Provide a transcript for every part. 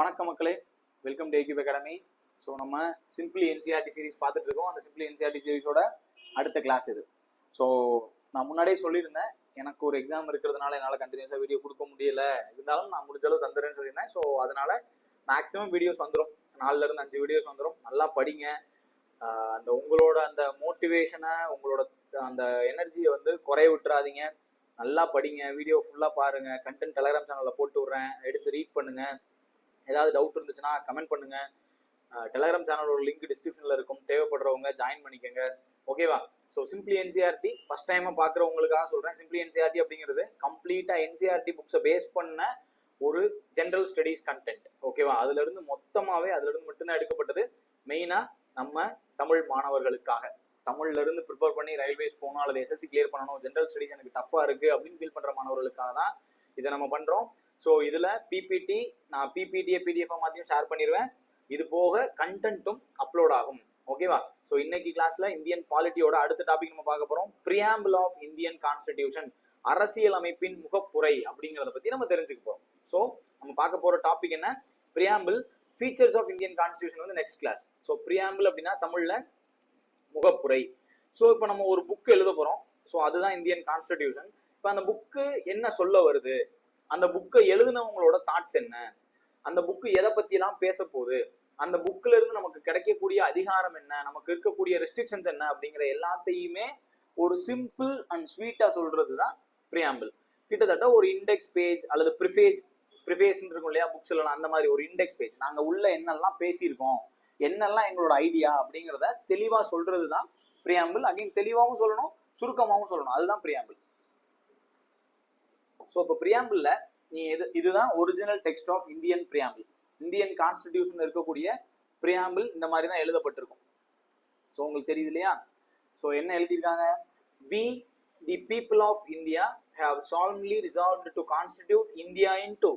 வணக்கம் மக்களே, welcome to ஏக்யூப் academy. So நம்ம சிம்பிளி என்சிஆர்டி சீரிஸ் பார்த்துட்டு இருக்கோம். அந்த சிம்பிளி என்சிஆர்டி சீரிஸோட அடுத்த கிளாஸ் இது. ஸோ நான் முன்னாடியே சொல்லியிருந்தேன், எனக்கு ஒரு எக்ஸாம் இருக்கிறதுனால என்னால் கண்டினியூஸாக வீடியோ கொடுக்க முடியல, இருந்தாலும் நான் முடிஞ்ச அளவு தந்துடுறேன்னு சொல்லியிருந்தேன். ஸோ அதனால மேக்ஸிமம் வீடியோஸ் வந்துடும், 4லேருந்து 5 வீடியோஸ் வந்துடும். நல்லா படிங்க. அந்த உங்களோட அந்த மோட்டிவேஷனை, உங்களோட அந்த எனர்ஜியை வந்து குறைய விட்டுறாதீங்க. நல்லா படிங்க, வீடியோ ஃபுல்லாக பாருங்கள். கண்டென்ட் டெலகிராம் சேனலில் போட்டு விட்றேன், எடுத்து ரீட் பண்ணுங்கள். ஏதாவது டவுட் இருந்துச்சுன்னா கமெண்ட் பண்ணுங்க. டெலகிராம் சேனலோட லிங்க் டிஸ்கிரிப்ஷனில் இருக்கும், தேவைப்படுறவங்க ஜாயின் பண்ணிக்கோங்க. ஓகேவா? ஸோ சிம்பிளி என்சிஆர்டி ஃபர்ஸ்ட் டைமாக பார்க்குறவங்களுக்காக சொல்கிறேன். சிம்பிளி என்சிஆர்டி அப்படிங்கிறது கம்ப்ளீட்டாக என்சிஆர்டி புக்ஸை பேஸ் பண்ண ஒரு ஜென்ரல் ஸ்டடீஸ் கண்டென்ட். ஓகேவா? அதுலேருந்து மொத்தமாகவே அதுலேருந்து மட்டும்தான் எடுக்கப்பட்டது. மெயினாக நம்ம தமிழ் மாணவர்களுக்காக, தமிழ்லேருந்து ப்ரிப்பேர் பண்ணி ரயில்வேஸ் போகணும் அல்லது எஸ்எஸ்சி கிளியர் பண்ணணும், ஜென்ரல் ஸ்டடீஸ் எனக்கு டஃப்பாக இருக்குது அப்படின்னு ஃபீல் பண்ணுற மாணவர்களுக்காக தான் இதை நம்ம பண்ணுறோம். ஸோ இதில் பிபிடி, நான் பிபிடியை பிடிஎஃப் மாற்றியும் ஷேர் பண்ணிடுவேன். இது போக கண்டென்ட்டும் அப்லோட் ஆகும். ஓகேவா? ஸோ இன்னைக்கு கிளாஸ்ல இந்தியன் பாலிட்டியோட அடுத்த டாபிக் நம்ம பார்க்க போறோம். பிரியாம்பிள் ஆஃப் இந்தியன் கான்ஸ்டிடியூஷன், அரசியல் அமைப்பின் முகப்புரை அப்படிங்கிறத பத்தி நம்ம தெரிஞ்சுக்க போறோம். ஸோ நம்ம பார்க்க போற டாபிக் என்ன? Preamble, features of Indian constitution வந்து நெக்ஸ்ட் கிளாஸ். ஸோ பிரியாம்பிள் அப்படின்னா தமிழ்ல முகப்புரை. ஸோ இப்போ நம்ம ஒரு புக் எழுத போறோம். ஸோ அதுதான் இந்தியன் கான்ஸ்டிடியூஷன். இப்போ அந்த புக்கு என்ன சொல்ல வருது, அந்த புக்கை எழுதினவங்களோட தாட்ஸ் என்ன, அந்த புக்கு எதை பத்தியெல்லாம் பேச போகுது, அந்த புக்ல இருந்து நமக்கு கிடைக்கக்கூடிய அதிகாரம் என்ன, நமக்கு இருக்கக்கூடிய ரெஸ்ட்ரிக்ஷன்ஸ் என்ன அப்படிங்கிற எல்லாத்தையுமே ஒரு சிம்பிள் அண்ட் ஸ்வீட்டா சொல்றது தான் பிரியாம்பிள். கிட்டத்தட்ட ஒரு இண்டெக்ஸ் பேஜ் அல்லது ப்ரிஃபேஸ் இருக்கும் இல்லையா புக்ஸ் எல்லாம், அந்த மாதிரி ஒரு இண்டெக்ஸ் பேஜ். நாங்க உள்ள என்னெல்லாம் பேசியிருக்கோம், என்னெல்லாம் எங்களோட ஐடியா அப்படிங்கிறத தெளிவா சொல்றது தான் பிரியாம்பிள். அகைன் தெளிவாகவும் சொல்லணும், சுருக்கமாகவும் சொல்லணும், அதுதான் பிரியாம்பிள். ஸோ இப்போ பிரியாம்பிள்ல நீ இதுதான் original text of Indian preamble. Indian constitution இருக்கக்கூடிய பிரியாம்பிள் இந்த மாதிரி தான் எழுதப்பட்டிருக்கும். ஸோ உங்களுக்கு தெரியுது இல்லையா? ஸோ என்ன எழுதியிருக்காங்க? We the people of India have solemnly resolved to constitute India into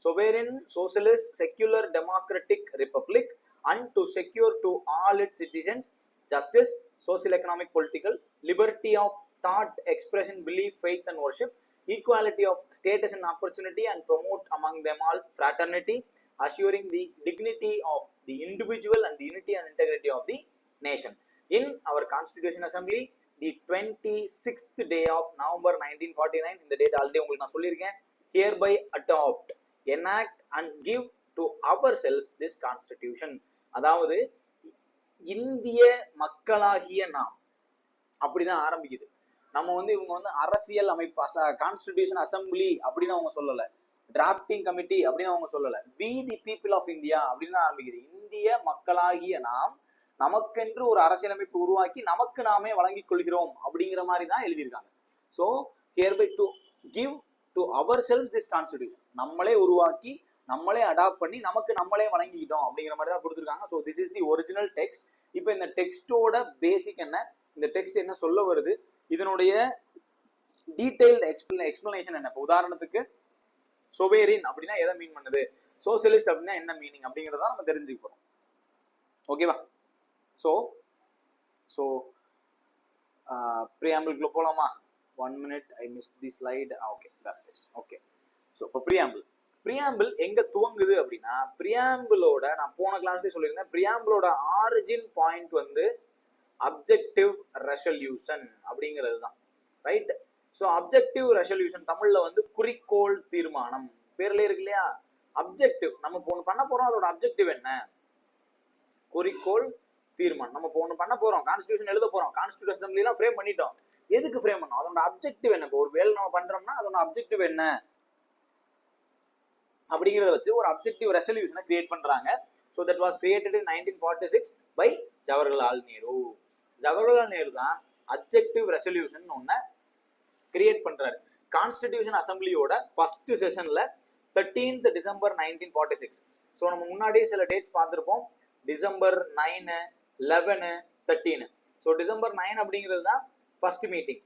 sovereign, socialist, secular, democratic republic, and to secure to all its citizens justice, social, economic, political, liberty of thought, expression, belief, faith and worship, equality of status and opportunity, and promote among them all fraternity, assuring the dignity of the individual and the unity and integrity of the nation. In our Constitution Assembly, the 26th day of November 1949, இந்த date already உங்களுக்கு நான் சொல்லியிருக்கேன், hereby adopt, enact and give to ourselves this constitution. அதாவது இந்திய மக்களாகிய நாம், அப்படிதான் ஆரம்பிக்குது. நம்ம வந்து இவங்க வந்து அரசியல் அமைப்பு, கான்ஸ்டிடியூஷன் அசம்பிளி அப்படின்னு அவங்க சொல்லல, டிராஃப்டிங் கமிட்டி அப்படின்னு அவங்க சொல்லல, we the people of India அப்படின்னு ஆரம்பிக்குது. இந்திய மக்களாகிய நாம் நமக்கென்று ஒரு அரசியலமைப்பு உருவாக்கி நமக்கு நாமே வழங்கிக் கொள்கிறோம் அப்படிங்கிற மாதிரி தான் எழுதியிருக்காங்க. So hereby to give to ourselves this constitution, நம்மளே உருவாக்கி நம்மளே அடாப்ட் பண்ணி நமக்கு நம்மளே வழங்கிக்கிட்டோம் அப்படிங்கிற மாதிரி தான் கொடுத்துருக்காங்க. So this is the original text. இப்போ இந்த டெக்ஸ்டோட பேசிக் என்ன, இந்த டெக்ஸ்ட் என்ன சொல்ல வருது, இதனுடைய டீடைல்டு எக்ஸ்பிளனேஷன் என்ன. இப்போ உதாரணத்துக்கு சொவேரின் அப்படின்னா எதை மீன் பண்ணுது, சோசியலிஸ்ட் அப்படின்னா என்ன மீனிங் அப்படிங்கிறத நம்ம தெரிஞ்சுக்க போறோம். ஓகேவா? ஸோ ப்ரியாம்பிள்குள்ள போலாமா? 1 minute, I missed the slide. Okay, that is okay. So இப்போ பிரியாம்பிள் எங்க துவங்குது அப்படின்னா, பிரியாம்பிளோட நான் போன கிளாஸ்லேயே சொல்லியிருந்தேன், பிரியாம்பிளோட ஆரிஜின் பாயிண்ட் வந்து அப்ஜெக்டிவ் ரெசல்யூஷன் அப்படிங்கிறது தான். ரைட்? ஸோ அப்ஜெக்டிவ் ரெசல்யூஷன் தமிழ்ல வந்து குறிக்கோள் தீர்மானம், பேர்ல இருக்கு இல்லையா? அப்ஜெக்டிவ், நம்ம ஒன்று பண்ண போறோம், அதோட அப்ஜெக்டிவ் என்ன? குறிக்கோள் தீர்மானம். நம்ம ஒன்று பண்ண போறோம், கான்ஸ்டிடியூஷன் எழுத போறோம், கான்ஸ்டிடியூஷன் அசம்பிளிலாம் ஃப்ரேம் பண்ணிட்டோம். எதுக்கு ஃப்ரேம் பண்ணோம்? அதோட அப்ஜெக்டிவ் என்ன? இப்போ ஒரு வேலை நம்ம பண்றோம்னா அதோட அப்ஜெக்டிவ் என்ன அப்படிங்கிறத வச்சு ஒரு அப்ஜெக்டிவ் ரெசல்யூஷனை கிரியேட் பண்றாங்க. So that was created in 1946 by Jawaharlal Nehru. Jawaharlal Nehru தான் அப்ஜெக்டிவ் ரெசல்யூஷன் ஒன்ன கிரியேட் பண்றாரு. கான்ஸ்டிடியூஷன் அசம்பிளியோட ஃபர்ஸ்ட் செஷன்ல 13th December 1946. ஸோ நம்ம முன்னாடியே சில டேட்ஸ் பார்த்துருப்போம், டிசம்பர் 9, 11, 13. ஸோ டிசம்பர் 9 அப்படிங்கிறது தான் ஃபர்ஸ்ட் மீட்டிங்,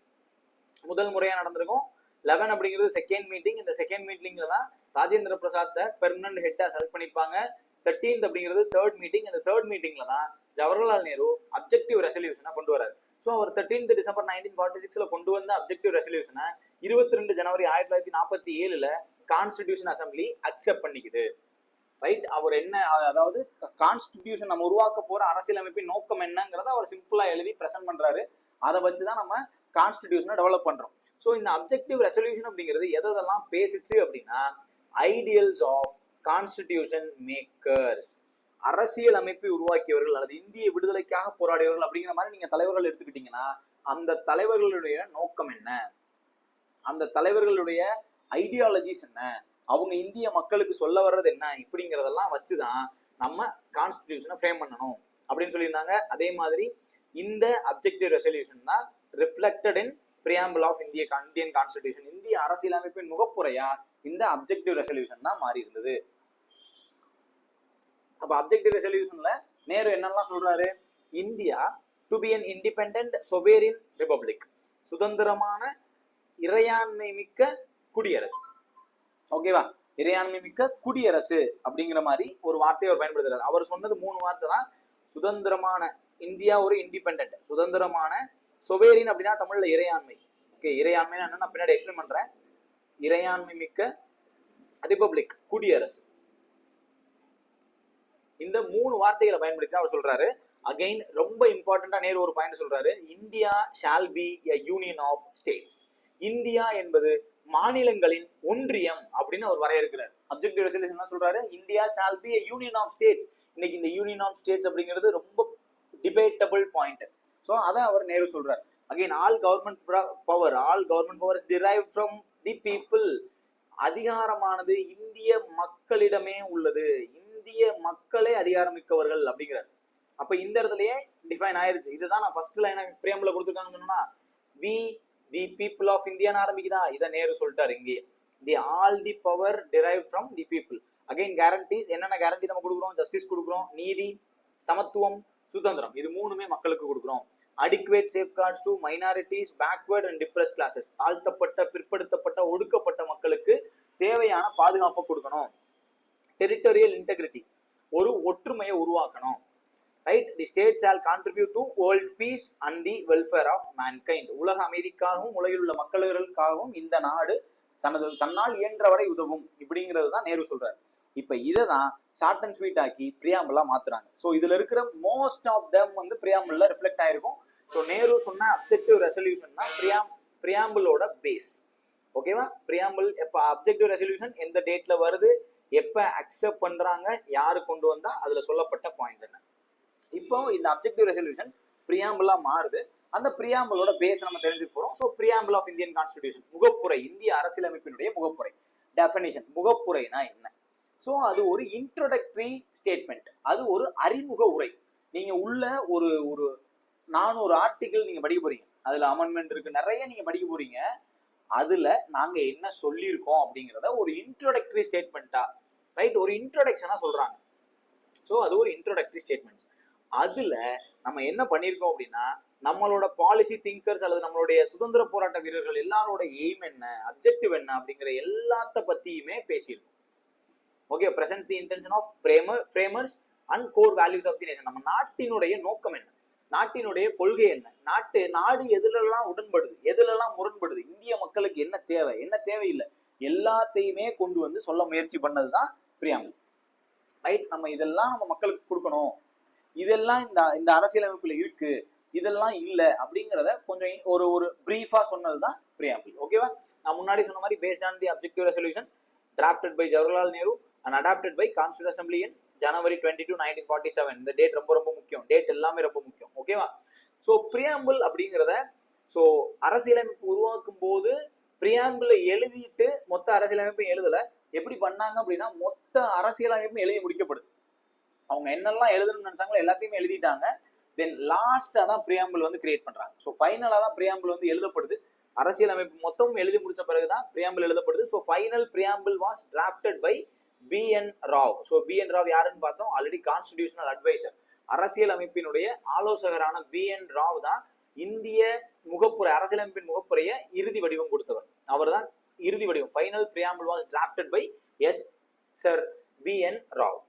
முதல் முறையாக நடந்திருக்கும். 11 அப்படிங்கிறது செகண்ட் மீட்டிங். இந்த செகண்ட் மீட்டிங்ல தான் ராஜேந்திர பிரசாத்தை பெர்மனன்ட் ஹெட்டா செலக்ட் பண்ணிப்பாங்க. 13th அப்படிங்கிறது தேர்ட் மீட்டிங். இந்த தேர்ட் மீட்டிங்ல தான் ஜவஹர்லால் நேரு அப்ஜெக்டிவ் ரெசல்யூஷனை கொண்டு வராரு. ஸோ அவர் 13th December 1946 கொண்டு வந்த அப்ஜெக்டிவ் ரெசல்யூஷனை 22 January 1947 கான்ஸ்டிடியூஷன் அசம்பிளி அக்செப்ட் பண்ணிக்குது. ரைட். அவர் என்ன, அதாவது கான்ஸ்டிடியூஷன் நம்ம உருவாக்க போற அரசியலமைப்பின் நோக்கம் என்னங்கிறத அவர் சிம்பிளா எழுதி பிரசன்ட் பண்றாரு. அதை வச்சுதான் நம்ம கான்ஸ்டிடியூஷனை டெவலப் பண்றோம். ஸோ இந்த அப்ஜெக்டிவ் ரெசல்யூஷன் அப்படிங்கிறது எதெல்லாம் பேசிச்சு அப்படின்னா, ஐடியல்ஸ் ஆஃப் கான்ஸ்டிடியூஷன் மேக்கர்ஸ், அரசியல் அமைப்பை உருவாக்கியவர்கள் அல்லது இந்திய விடுதலைக்காக போராடியவர்கள் அப்படிங்கிற மாதிரி நீங்க தலைவர்கள் எடுத்துக்கிட்டீங்கன்னா, அந்த தலைவர்களுடைய நோக்கம் என்ன, அந்த தலைவர்களுடைய ஐடியாலஜிஸ் என்ன, அவங்க இந்திய மக்களுக்கு சொல்ல வர்றது என்ன, இப்படிங்கிறதெல்லாம் வச்சுதான் நம்ம கான்ஸ்டிடியூஷனை ஃப்ரேம் பண்ணணும் அப்படின்னு சொல்லியிருந்தாங்க. அதே மாதிரி இந்த அப்ஜெக்டிவ் ரெசல்யூஷன் தான் reflected in preamble of Indian constitution. இந்திய அரசியலமைப்பின் முகப்புரையா இந்த அப்ஜெக்டிவ் ரெசல்யூஷன் தான் மாறி இருந்தது. அப்ப அப்ஜெக்டிவ் ரெசல்யூஷன்ல நேரு என்னெல்லாம் சொல்றாரு, India to be an independent sovereign republic, சுதந்திரமான இறையாண்மை மிக்க குடியரசு. ஓகேவா, இறையாண்மை மிக்க குடியரசு அப்படிங்கிற மாதிரி ஒரு வார்த்தையை அவர் பயன்படுத்துறாரு. அவர் சொன்னது 3 வார்த்தை தான். சுதந்திரமான இந்தியா ஒரு இண்டிபெண்டன்ட், சுதந்திரமான, சொவேரியன் அப்படின்னா தமிழ்ல இறையாண்மை. ஓகே, இறையாண்மைன்னா என்ன நான் பின்னாடி எக்ஸ்பிளைன் பண்றேன். இறையாண்மை மிக்க ரிபப்ளிக், குடியரசு. இந்த 3 வார்த்தைகளை பயன்படுத்தி அவர் சொல்றாரு. அகைன் ரொம்ப இம்பார்ட்டண்டா நேரு ஒரு பாயிண்ட் சொல்றாரு, India shall be a union of states. India என்பது மாநிலங்களின் ஒன்றியம் அப்படின்னு அவர் வரையறுக்கிறார். அப்ஜெக்டிவ் ரெசல்யூஷன் சொல்றாரு, India shall be a union of states. இன்னைக்கு இந்த யூனியன் ஆஃப் ஸ்டேட்ஸ் அப்படிங்கிறது ரொம்ப டிபேட்டபிள் பாயிண்ட். ஸோ அதை அவர் நேரு சொல்றாரு. Again all government power is derived from the people. அதிகாரமானது இந்திய மக்களிடமே உள்ளது, இந்திய மக்களே அதிகாரமிக்கவர்கள் அப்படிங்கிறார். அப்ப இந்த இடத்துலயே டிஃபைன் ஆயிருச்சு. இதுதான் நான் ஃபர்ஸ்ட் லைன் பிரியாம்பிள்ல கொடுத்துருக்காங்கன்னா, வி தி பீப்புள் ஆஃப் இந்தியான்னு ஆரம்பிக்குதா, இதை நேரு சொல்லிட்டாரு. இங்கே தி all the power drive from the people. Again guarantees, என்னென்ன கேரண்டி நம்ம கொடுக்குறோம், ஜஸ்டிஸ் கொடுக்குறோம், நீதி, சமத்துவம், சுதந்திரம், இது 3மே மக்களுக்கு கொடுக்குறோம். Adequate safeguards to minorities, backward and depressed classes, தாழ்த்தப்பட்ட, பிற்படுத்தப்பட்ட, ஒடுக்கப்பட்ட மக்களுக்கு தேவையான பாதுகாப்பை கொடுக்கணும். டெரிட்டோரியல் இன்டெகிரிட்டி, ஒரு ஒற்றுமையை உருவாக்கணும். Right, the state shall contribute to world peace and the welfare of mankind. உலக அமைதிக்காகவும் உலகில் உள்ள மக்களுக்காகவும் இந்த நாடு தன்னால் இயன்றவரை உதவும். இப்படிங்கிறது தான் நேரு சொல்றாரு. இப்ப இதைதான் ஷார்ட் அண்ட் ஸ்வீட் ஆக்கி பிரியாம்பிளா மாத்துறாங்க. ஸோ இதுல இருக்கிற மோஸ்ட் ஆஃப் தெம் வந்து பிரியாம்பிள்ல ரிஃப்ளெக்ட் ஆயிருக்கும். ஸோ நேரு சொன்ன அப்ஜெக்டிவ் ரெசல்யூஷன் தான் பிரியாம்பிளோட பேஸ். ஓகேவா, பிரியாம்பிள் எப்ப அப்ஜெக்டிவ் ரெசல்யூஷன் எந்த டேட்ல வருது, எப்ப அக்செப்ட் பண்றாங்க, யாரு கொண்டு வந்தா, அதுல சொல்லப்பட்ட பாயிண்ட்ஸ் என்ன. இப்போ இந்த அப்ஜெக்டிவ் ரெசல்யூஷன் பிரியாம்பிளா மாறுது. அந்த பிரியாம்பிளோட பேஸ் நம்ம தெரிஞ்சுக்க போறோம். So preamble of Indian constitution, முகப்புரை, இந்திய அரசியலமைப்பினுடைய முகப்புரை. டெஃபினிஷன், முகப்புரைனா என்ன? ஸோ அது ஒரு இன்ட்ரோடக்டரி ஸ்டேட்மெண்ட், அது ஒரு அறிமுக உரை. நீங்க உள்ள ஒரு 400 ஆர்டிகிள் நீங்க படிக்க போறீங்க, அதுல அமெண்ட்மெண்ட் இருக்கு, நிறைய நீங்க படிக்க போறீங்க. அதுல நாங்க என்ன சொல்லியிருக்கோம் அப்படிங்கிறத ஒரு இன்ட்ரோடக்டரி ஸ்டேட்மெண்ட்டா, ரைட், ஒரு இன்ட்ரோடக்ஷனா சொல்றாங்க. ஸோ அது ஒரு இன்ட்ரோடக்டரி ஸ்டேட்மெண்ட்ஸ். அதுல நம்ம என்ன பண்ணியிருக்கோம் அப்படின்னா, நம்மளோட பாலிசி திங்கர்ஸ் அல்லது நம்மளுடைய சுதந்திர போராட்ட வீரர்கள் எல்லாரோட எய்ம் என்ன, அப்ஜெக்டிவ் என்ன அப்படிங்கிற எல்லாத்த பத்தியுமே பேசியிருக்கோம். Okay, presents the intention of framers and core values of the nation. நம்ம நாட்டினுடைய நோக்கம் என்ன, நாட்டினுடைய கொள்கை என்ன, நாடு எதுலெல்லாம் உடன்படுது, எதுலெல்லாம் முரண்படுது, இந்திய மக்களுக்கு என்ன தேவை, என்ன தேவையில்லை, எல்லாத்தையுமே கொண்டு வந்து சொல்ல முயற்சி பண்ணதுதான் பிரியாம்பிள். ரைட், நம்ம இதெல்லாம் நம்ம மக்களுக்கு கொடுக்கணும், இதெல்லாம் இந்த அரசியலமைப்புல இருக்கு, இதெல்லாம் இல்லை அப்படிங்கிறத கொஞ்சம் ஒரு பிரீஃபா சொன்னதுதான் பிரியாம்பிள். ஓகேவா, நான் முன்னாடி சொன்ன மாதிரி based on the objective resolution drafted by Jawaharlal Nehru and adopted by Constituent Assembly in January 22, 1947. இந்த டேட் ரொம்ப முக்கியம், டேட் எல்லாமே ரொம்ப முக்கியம். ஓகேவா, ஸோ பிரியாம்பிள் அப்படிங்கிறத, ஸோ அரசியலமைப்பு உருவாக்கும் போது பிரியாம்பிளை எழுதிட்டு மொத்த அரசியலமைப்பை எழுதல. எப்படி பண்ணாங்க அப்படின்னா, மொத்த அரசியலமைப்பும் எழுதி முடிக்கப்படுது. அவங்க என்னெல்லாம் எழுதணும்னு நினைச்சாங்களோ எல்லாத்தையுமே எழுதிட்டாங்க. தென் லாஸ்டா தான் பிரியாம்பிள் வந்து கிரியேட் பண்றாங்க. ஸோ ஃபைனலா தான் பிரியாம்பிள் வந்து எழுதப்படுது. அரசியலமைப்பு மொத்தமும் எழுதி முடிச்ச பிறகுதான் பிரியாம்பிள் எழுதப்படுது. So final preamble was drafted by B N Rau. So B N Rau யாருன்னு பார்த்தோம், ஆல்ரெடி கான்ஸ்டிடியூஷனல் அட்வைசர், அரசியல் அமைப்பினுடைய ஆலோசகரான பிஎன் ராவ் தான் இந்திய முகப்புரை, அரசியலமைப்பின் முகப்புரையை இறுதி வடிவம் கொடுத்தவர். அவர் தான் இறுதி வடிவம். Final preamble was drafted by sir B N Rau.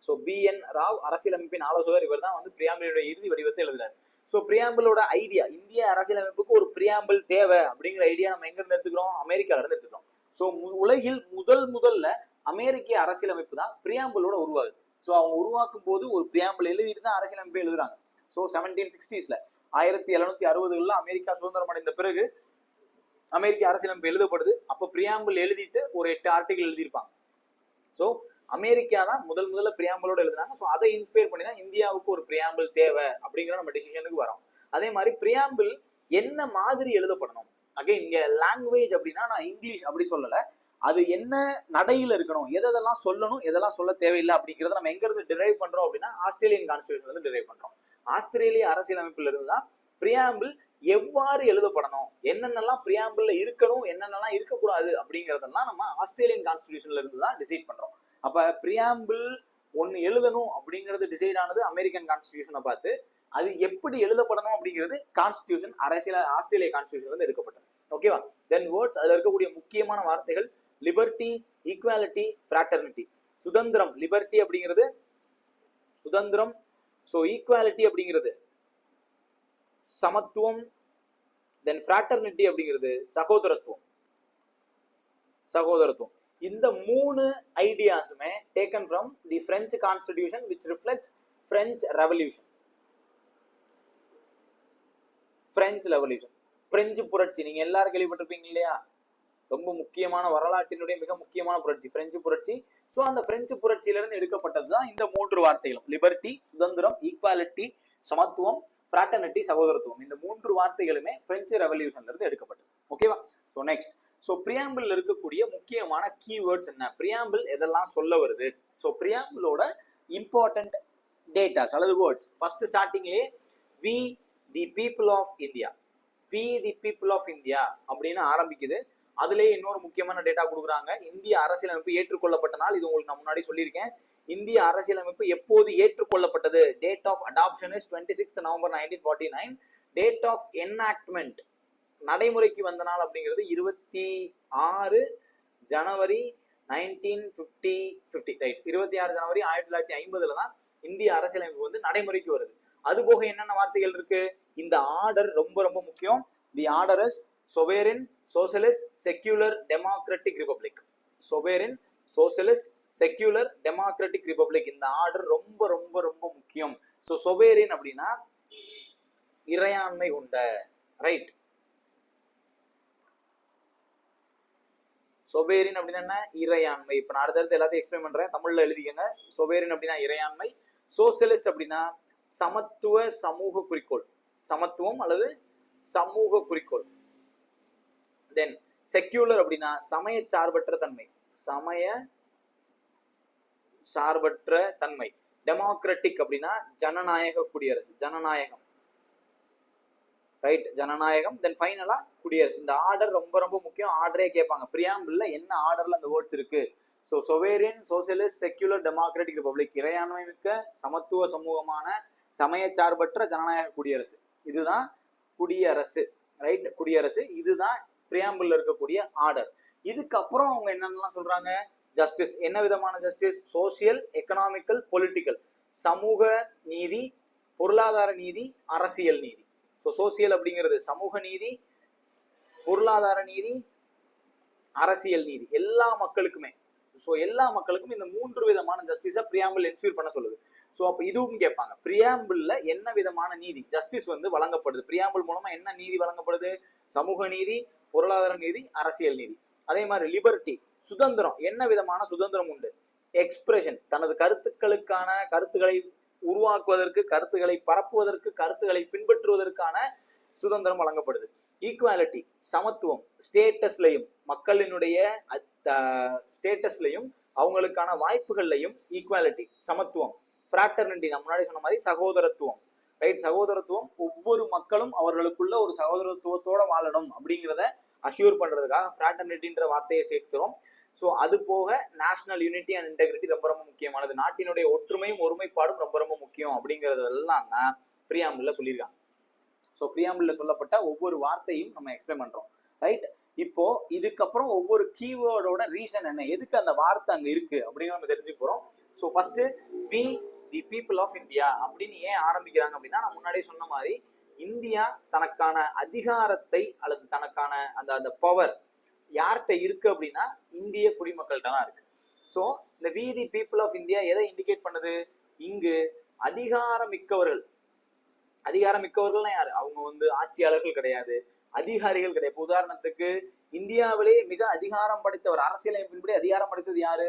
So B N Rau அரசியலமைப்பின் ஆலோசகர், இவர் தான் வந்து பிரியாம்பிளுடைய இறுதி வடிவத்தை எழுதுறாரு. ஸோ பிரியாம்பிளோட ஐடியா, இந்திய அரசியலமைப்புக்கு ஒரு பிரியாம்பிள் தேவை அப்படிங்கிற ஐடியா நம்ம எங்க இருந்து எடுத்துக்கிறோம், அமெரிக்கால இருந்து எடுத்துக்கிறோம். ஸோ உலகில் முதல்ல அமெரிக்க அரசியலமைப்பு தான் பிரியாம்பிளோட உருவாகுது. ஸோ அவங்க உருவாக்கும் போது ஒரு பிரியாம்பிள் எழுதிட்டு தான் அரசியலமைப்பு எழுதுறாங்க. ஸோ 1760s 1760 அமெரிக்கா சுதந்திரம் அடைந்த பிறகு அமெரிக்க அரசியலமைப்பு எழுதப்படுது. அப்போ பிரியாம்பிள் எழுதிட்டு ஒரு 8 ஆர்டிகல் எழுதியிருப்பாங்க. ஸோ அமெரிக்கா தான் முதல்ல பிரியாம்பிளோட எழுதுனாங்க. ஸோ அதை இன்ஸ்பயர் பண்ணி தான் இந்தியாவுக்கு ஒரு பிரியாம்பிள் தேவை அப்படிங்கிற நம்ம டிசிஷனுக்கு வரோம். அதே மாதிரி பிரியாம்பிள் என்ன மாதிரி எழுதப்படணும், அகைன் இங்க லாங்குவேஜ் அப்படின்னா நான் இங்கிலீஷ் அப்படி சொல்லலை, அது என்ன நடையில இருக்கணும், எதெல்லாம் சொல்லணும் எதெல்லாம் சொல்ல தேவையில்லை அப்படிங்கிறத நம்ம எங்க இருந்து டிரைவ் பண்றோம் அப்படின்னா ஆஸ்திரேலியன் கான்ஸ்டிடியூஷன்ல இருந்து டிரைவ் பண்றோம். ஆஸ்திரேலிய அரசியலமைப்புல இருந்து தான் பிரியாம்பிள் எவ்வாறு எழுதப்படணும், என்னென்னலாம் பிரியாம்பிள்ல இருக்கணும் என்னென்னலாம் இருக்கக்கூடாது அப்படிங்கறதெல்லாம் நம்ம ஆஸ்திரேலியன் கான்ஸ்டிடியூஷன்ல இருந்து தான் டிசைட் பண்றோம். அப்ப பிரியாம்பிள் ஒன்னு எழுதணும் அப்படிங்கிறது டிசைட் ஆனது அமெரிக்கன் கான்ஸ்டிடியூஷனை பார்த்து, அது எப்படி எழுதப்படணும் அப்படிங்கிறது கான்ஸ்டிடியூஷன் ஆஸ்திரேலிய கான்ஸ்டிடியூஷன்ல இருந்து எடுக்கப்பட்டது. ஓகேவா? தென் வேர்ட்ஸ், அதுல இருக்கக்கூடிய முக்கியமான வார்த்தைகள் லிபர்ட்டி, ஈக்வாலிட்டி, ஃப்ராட்டர்னிட்டி. சுதந்திரம், லிபர்ட்டி அப்படிங்கிறது சுதந்திரம். ஸோ ஈக்வாலிட்டி அப்படிங்கிறது சமத்துவம். தென் ஃப்ராட்டர்னிட்டி அப்படிங்கிறது சகோதரத்துவம். இந்த 3 ஐடியாஸுமே taken from the French constitution which reflects French Revolution. French புரட்சி நீங்க எல்லாரும் கேள்விப்பட்டிருப்பீங்க இல்லையா? ரொம்ப முக்கியமான வரலாற்றினுடைய மிக முக்கியமான புரட்சி பிரெஞ்சு புரட்சி. ஸோ அந்த பிரெஞ்சு புரட்சியிலிருந்து எடுக்கப்பட்டதுதான் இந்த 3 வார்த்தைகளும், லிபர்ட்டி சுதந்திரம், ஈக்வாலிட்டி சமத்துவம், ஃப்ராட்டர்னிட்டி சகோதரத்துவம். இந்த 3 வார்த்தைகளுமே பிரெஞ்சு ரெவல்யூஷன்ல இருந்து எடுக்கப்பட்டது. ஓகேவா? ஸோ நெக்ஸ்ட், ஸோ பிரியாம்பிள் இருக்கக்கூடிய முக்கியமான கீவேர்ட்ஸ் என்ன, பிரியாம்பிள் எதெல்லாம் சொல்ல வருது, ஸோ பிரியாம்பிளோட இம்பார்ட்டன்ட் டேட்டாஸ் அல்லது வேர்ட்ஸ். ஃபர்ஸ்ட் ஸ்டார்டிங்லேயே we the people of India, we the people of India அப்படின்னு ஆரம்பிக்குது. அதுலேயே இன்னொரு முக்கியமான டேட்டா கொடுக்குறாங்க, இந்திய அரசியலமைப்பு ஏற்றுக்கொள்ளப்பட்ட நாள். இது உங்களுக்கு நான் முன்னாடி சொல்லியிருக்கேன். இந்திய அரசியலமைப்பு எப்போது ஏற்றுக்கொள்ளப்பட்டது, date of adoption is 26 November 1949. Date of enactment நடைமுறைக்கு வந்த நாள் அப்படிங்கிறது 26 ஜனவரி 1950. ரைட், 26 ஜனவரி 1950 தான் இந்திய அரசியலமைப்பு வந்து நடைமுறைக்கு வருது. அது போக என்னென்ன வார்த்தைகள் இருக்கு, இந்த ஆர்டர் ரொம்ப ரொம்ப முக்கியம். The order is sovereign, socialist, secular, democratic republic. sovereign, socialist, secular, democratic republic. இந்த ஆர்டர் ரொம்ப ரொம்ப ரொம்ப முக்கியம். ஸோ sovereign அப்படின்னா இறையாண்மை கொண்ட, ரைட். sovereign அப்படின்னா என்ன, இறையாண்மை. இப்போ நான் அடுத்தடுத்து எல்லாத்தையும் எக்ஸ்பிளைன் பண்றேன், தமிழ்ல எழுதிக்கங்க. sovereign அப்படின்னா இறையாண்மை. சோசியலிஸ்ட் அப்படின்னா சமத்துவ சமூக குறிக்கோள், சமத்துவம் அல்லது சமூக குறிக்கோள். தென் செக்யூலர் அப்படின்னா சமய சார்பற்ற தன்மை, சமய சார்பற்ற தன்மை. டெமோக்ராட்டிக் அப்படின்னா ஜனநாயக குடியரசு, ஜனநாயகம், ரைட், ஜனநாயகம். தென் ஃபைனலா குடியரசு. இந்த ஆர்டர் ரொம்ப ரொம்ப முக்கியம். ஆர்டரே கேட்பாங்க பிரியாம்பிள்ல என்ன ஆர்டர்ல அந்த வேர்ட்ஸ் இருக்கு. So sovereign, socialist, secular, democratic republic, இறையாண்மை மிக்க சமத்துவ சமூகமான சமய சார்பற்ற ஜனநாயக குடியரசு, இதுதான் குடியரசு, ரைட், குடியரசு. இதுதான் பிரியாம்பிள் இருக்கக்கூடிய ஆர்டர். இதுக்கப்புறம் அவங்க என்னென்னலாம் சொல்றாங்க, ஜஸ்டிஸ். என்ன விதமான ஜஸ்டிஸ், சோசியல், எக்கனாமிக்கல், பொலிட்டிக்கல். சமூக நீதி, பொருளாதார நீதி, அரசியல் நீதி. ஸோ சோசியல் அப்படிங்கிறது சமூக நீதி, பொருளாதார நீதி, அரசியல் நீதி, எல்லா மக்களுக்குமே. ஸோ எல்லா மக்களுக்கும் இந்த 3 விதமான ஜஸ்டிஸை பிரியாம்பிள் என்ஷூர் பண்ண சொல்லுது. ஸோ அப்போ இதுவும் கேட்பாங்க, பிரியாம்பிள்ல என்ன விதமான நீதி, ஜஸ்டிஸ் வந்து வழங்கப்படுது, பிரியாம்பிள் மூலமா என்ன நீதி வழங்கப்படுது, சமூக நீதி, பொருளாதார நீதி, அரசியல் நீதி. அதே மாதிரி லிபர்ட்டி, சுதந்திரம், என்ன விதமான சுதந்திரம் உண்டு. எக்ஸ்பிரஷன், தனது கருத்துக்களை உருவாக்குவதற்கு, கருத்துக்களை பரப்புவதற்கு, கருத்துக்களை பின்பற்றுவதற்கான சுதந்திரம் வழங்கப்படுது. ஈக்குவாலிட்டி, சமத்துவம், ஸ்டேட்டஸ்லையும், மக்களினுடைய ஸ்டேட்டஸ்லையும் அவங்களுக்கான வாய்ப்புகள்லையும் ஈக்குவாலிட்டி, சமத்துவம். ஃப்ராட்டர்னிட்டி, நான் முன்னாடி சொன்ன மாதிரி சகோதரத்துவம், ரைட், சகோதரத்துவம். ஒவ்வொரு மக்களும் அவர்களுக்குள்ள ஒரு சகோதரத்துவத்தோட வாழணும் அப்படிங்கிறத அஷ்யூர் பண்றதுக்காக ஃப்ராட்டர்னிட்டின்ற வார்த்தையை சேர்க்கிறோம். ஸோ அது போக நேஷனல் யூனிட்டி அண்ட் இன்டெகிரிட்டி ரொம்ப ரொம்ப முக்கியமானது, நாட்டினுடைய ஒற்றுமையும் ஒருமைப்பாடும் ரொம்ப ரொம்ப முக்கியம் அப்படிங்கிறது எல்லாம் தான் பிரியாம்பிள்ல சொல்லியிருக்காங்க. ஸோ பிரியாம்பிள்ல சொல்லப்பட்ட ஒவ்வொரு வார்த்தையும் நம்ம எக்ஸ்பிளைன் பண்றோம், ரைட். இப்போ இதுக்கப்புறம் ஒவ்வொரு கீவேர்டோட ரீசன் என்ன, எதுக்கு அந்த வார்த்தை அங்க இருக்கு அப்படிங்கிற நம்ம தெரிஞ்சுக்க போறோம். So first, we the people of India அப்படின்னு ஏன் ஆரம்பிக்கிறாங்க அப்படின்னா, நான் முன்னாடியே சொன்ன மாதிரி இந்தியா தனக்கான அதிகாரத்தை அல்லது தனக்கான அந்த பவர் யார்கிட்ட இருக்கு அப்படின்னா இந்திய குடிமக்கள்கிட்ட தான் இருக்கு. ஸோ இந்த we the people of India எதை இண்டிகேட் பண்ணுது? இங்கு அதிகாரமிக்கவர்கள்னா யாரு? அவங்க வந்து ஆட்சியாளர்கள் கிடையாது, அதிகாரிகள் கிடையாது. உதாரணத்துக்கு இந்தியாவிலே மிக அதிகாரம் படைத்தவர், அரசியலமைப்பின்படி அதிகாரம் படைத்தது யாரு?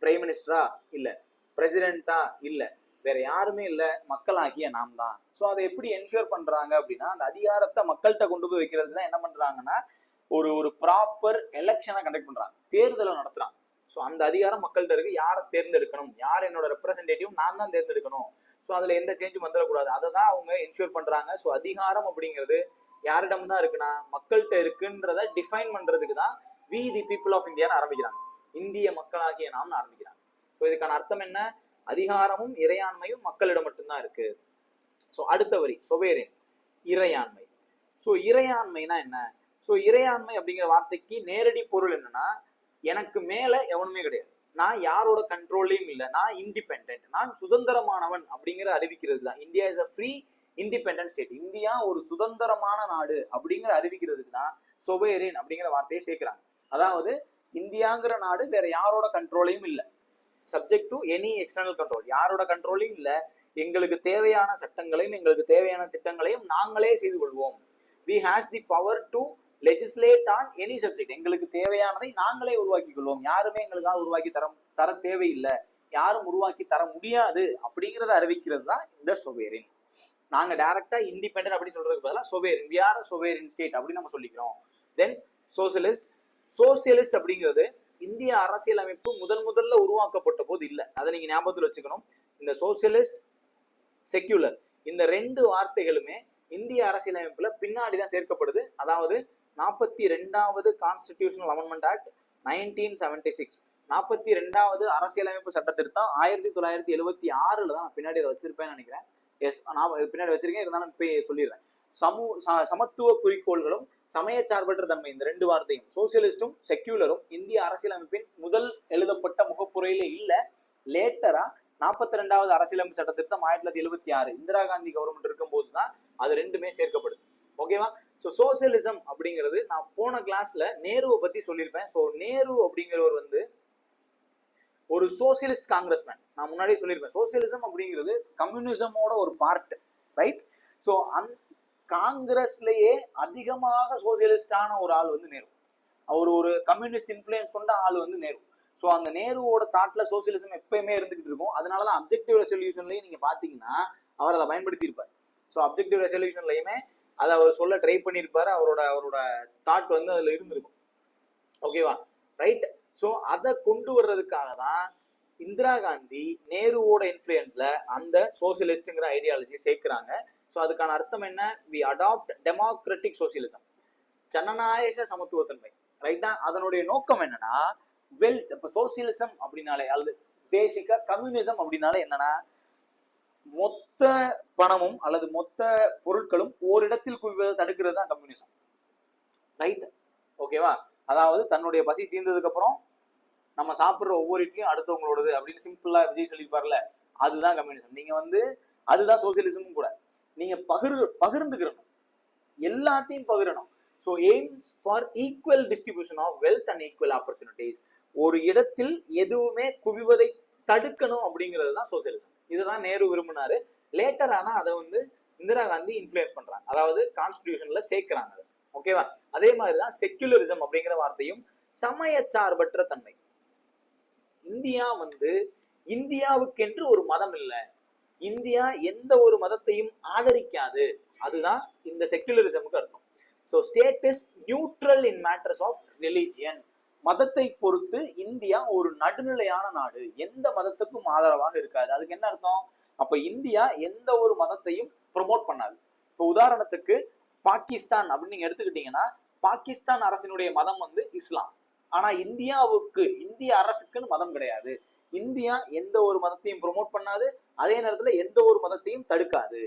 பிரைம் மினிஸ்டரா? இல்ல. பிரசிடென்டா? இல்ல. வேற யாருமே இல்ல, மக்களாகிய நாம் தான். ஸோ அதை எப்படி என்ஷூர் பண்றாங்க அப்படின்னா, அந்த அதிகாரத்தை மக்கள்கிட்ட கொண்டு போய் வைக்கிறதுக்கு தான் என்ன பண்றாங்கன்னா, ஒரு ப்ராப்பர் எலெக்ஷனை கண்டக்ட் பண்றாங்க, தேர்தலை நடத்துறாங்க. ஸோ அந்த அதிகாரம் மக்கள்கிட்ட இருக்கு. யாரை தேர்ந்தெடுக்கணும், யார் என்னோட ரெப்ரசன்டேட்டிவ், நான் தான் தேர்ந்தெடுக்கணும். ஸோ அதுல எந்த சேஞ்சும் வந்துடக்கூடாது, அதை தான் அவங்க என்ஷூர் பண்றாங்க. ஸோ அதிகாரம் அப்படிங்கிறது யாரிடம் தான் இருக்குன்னா மக்கள்கிட்ட இருக்குன்றத டிஃபைன் பண்றதுக்கு தான் வி தி பீப்புள் ஆஃப் இந்தியான்னு ஆரம்பிக்கிறாங்க, இந்திய மக்களாகிய நாம்னு ஆரம்பிக்கிறாங்க. ஸோ இதுக்கான அர்த்தம் என்ன? அதிகாரமும் இறையாண்மையும் மக்களிடம் மட்டும்தான் இருக்கு. ஸோ அடுத்த வரி சொவேரின், இறையாண்மை. ஸோ இறையாண்மைனா என்ன? ஸோ இறையாண்மை அப்படிங்கிற வார்த்தைக்கு நேரடி பொருள் என்னன்னா, எனக்கு மேல எவனுமே கிடையாது, நான் யாரோட கண்ட்ரோல்லையும் இல்லை, நான் இண்டிபெண்டன்ட், நான் சுதந்திரமானவன் அப்படிங்கிற அறிவிக்கிறது தான். India is a free independent state, India ஒரு சுதந்திரமான நாடு அப்படிங்கிற அறிவிக்கிறதுக்கு தான் சொவேரின் அப்படிங்கிற வார்த்தையை சேர்க்கிறாங்க. அதாவது இந்தியாங்கிற நாடு வேற யாரோட கண்ட்ரோலையும் இல்லை, subject to any external control, யாரோட கண்ட்ரோலையும் இல்லை. எங்களுக்கு தேவையான சட்டங்களையும் எங்களுக்கு தேவையான திட்டங்களையும் நாங்களே செய்து கொள்வோம். we has the power to legislate on any subject, எங்களுக்கு தேவையானதை நாங்களே உருவாக்கி கொள்வோம், யாருமே எங்களுக்காக உருவாக்கி தர தேவையில்லை, யாரும் உருவாக்கி தர முடியாது அப்படிங்கிறத அறிவிக்கிறது தான் இந்த சொவேரின். நாங்க டைரக்டா இண்டிபெண்டன்ட் அப்படின்னு சொல்றதுக்கு பதிலாக சொவேரின், we are a sovereign state அப்படின்னு நம்ம சொல்லிக்கிறோம். தென் சோசியலிஸ்ட் அப்படிங்கிறது இந்திய அரசியலமைப்பு முதல்ல உருவாக்கப்பட்ட போது இல்லை, அதை நீங்க ஞாபகத்தில் வச்சுக்கணும். இந்த சோசியலிஸ்ட், செக்யூலர், இந்த ரெண்டு வார்த்தைகளுமே இந்திய அரசியலமைப்புல பின்னாடிதான் சேர்க்கப்படுது. அதாவது 42வது கான்ஸ்டிடியூஷனல் அமெண்ட்மெண்ட் ஆக்ட் 1976, 42வது அரசியலமைப்பு சட்ட திருத்தம் 1976 தான். பின்னாடி அதை வச்சிருப்பேன்னு நினைக்கிறேன். எஸ், நான் பின்னாடி வச்சிருக்கேன், இருந்தாலும் இப்ப சொல்லிடுறேன். சமத்துவ குறிக்கோள்களும் சமய சார்பற்ற தன்மை, இந்த ரெண்டு வார்த்தையும் சோசியலிஸ்டும் செக்யூலரும் இந்திய அரசியலமைப்பின் முதல் எழுதப்பட்ட முகப்புரையில இல்ல, லேட்டரா 42வது அரசியலமைப்பு சட்ட திருத்தம் 1976 இந்திரா காந்தி கவர்மெண்ட் இருக்கும் போதுதான் அது ரெண்டுமே சேர்க்கப்படுது. ஓகேவா? ஸோ சோசியலிசம் அப்படிங்கிறது நான் போன கிளாஸ்ல நேருவை பத்தி சொல்லியிருப்பேன். ஸோ நேரு அப்படிங்கிறவர் வந்து ஒரு சோசியலிஸ்ட் காங்கிரஸ்மேன். நான் முன்னாடியே சொல்லியிருப்பேன், சோசியலிசம் அப்படிங்கிறது கம்யூனிசமோட ஒரு பார்ட், ரைட்? ஸோ காங்கிரஸ்லயே அதிகமாக சோசியலிஸ்டான ஒரு ஆள் வந்து நேரு. அவர் ஒரு கம்யூனிஸ்ட் இன்ஃப்ளூயன்ஸ் கொண்ட ஆள் வந்து நேரு. ஸோ அந்த நேருவோட தாட்ல சோசியலிசம் எப்பயுமே இருந்துகிட்டு இருக்கும். அதனாலதான் அப்ஜெக்டிவ் ரெசல்யூஷன்லயும் நீங்க பாத்தீங்கன்னா அவர் அதை பயன்படுத்தி இருப்பார். ஸோ அப்ஜெக்டிவ் ரெசல்யூஷன்லயுமே அதை அவர் சொல்ல ட்ரை பண்ணியிருப்பாரு, அவரோட தாட் வந்து அதுல இருந்திருக்கும். ஓகேவா? ரைட்? ஸோ அதை கொண்டு வர்றதுக்காக தான் இந்திரா காந்தி நேருவோட இன்ஃப்ளூயன்ஸ்ல அந்த சோசியலிஸ்ட்ங்கிற ஐடியாலஜி சேர்க்கிறாங்க. ஸோ அதுக்கான அர்த்தம் என்ன? வி அடாப்ட் டெமோக்ராட்டிக் சோசியலிசம், ஜனநாயக சமத்துவத்தன்மை, ரைட்டா? அதனுடைய நோக்கம் என்னன்னா வெல்த். இப்ப சோசியலிசம் அப்படின்னாலே அல்லது பேசிக்கா கம்யூனிசம் அப்படின்னாலே என்னன்னா, மொத்த பணமும் அல்லது மொத்த பொருட்களும் ஓரிடத்தில் குவிவதை தடுக்கிறது தான் கம்யூனிசம், ரைட்? ஓகேவா? அதாவது தன்னுடைய பசி தீர்ந்ததுக்கு அப்புறம் நம்ம சாப்பிடுற ஒவ்வொரு இட்லியும் அடுத்தவங்களோடது அப்படின்னு சிம்பிளா விஜய் சொல்லியிருப்பார்ல, அதுதான் கம்யூனிசம். நீங்க வந்து அதுதான் சோசியலிசமும் கூட. நீங்க பகிர்ந்துக்கிறணும், எல்லாத்தையும் பகிரணும். So aims for equal distribution of wealth and equal opportunities. ஒரு இடத்தில் எதுவுமே குவிவதை தடுக்கணும் அப்படிங்கிறது தான் சோசியலிசம். இதுதான் நேரு விரும்பினாரு. லேட்டர் ஆனா அதை வந்து இந்திரா காந்தி இன்ஃப்ளூயன்ஸ் பண்றாங்க, அதாவது கான்ஸ்டிடியூஷன்ல சேர்க்கிறாங்க. ஓகேவா? அதே மாதிரிதான் செக்யூலரிசம் அப்படிங்கிற வார்த்தையும் சமய சார்பற்ற தன்மை. இந்தியா வந்து இந்தியாவுக்கென்று ஒரு மதம் இல்லை, இந்தியா எந்த ஒரு மதத்தையும் ஆதரிக்காது, அதுதான் இந்த செக்யூலரிசமுக்கு அர்த்தம். So state is neutral in matters of religion. மதத்தை பொறுத்து இந்தியா ஒரு நடுநிலையான நாடு, எந்த மதத்துக்கும் ஆதரவாக இருக்காது. அதுக்கு என்ன அர்த்தம்? அப்ப இந்தியா எந்த ஒரு மதத்தையும் ப்ரொமோட் பண்ணாது. இப்போ உதாரணத்துக்கு பாகிஸ்தான் அப்படின்னு நீங்க எடுத்துக்கிட்டீங்கன்னா, பாகிஸ்தான் அரசினுடைய மதம் வந்து இஸ்லாம். ஆனா இந்திய அரசுக்குன்னு மதம் கிடையாது. இந்தியா எந்த ஒரு மதத்தையும் ப்ரொமோட் பண்ணாது, அதே நேரத்துல எந்த ஒரு மதத்தையும் தடுக்காது,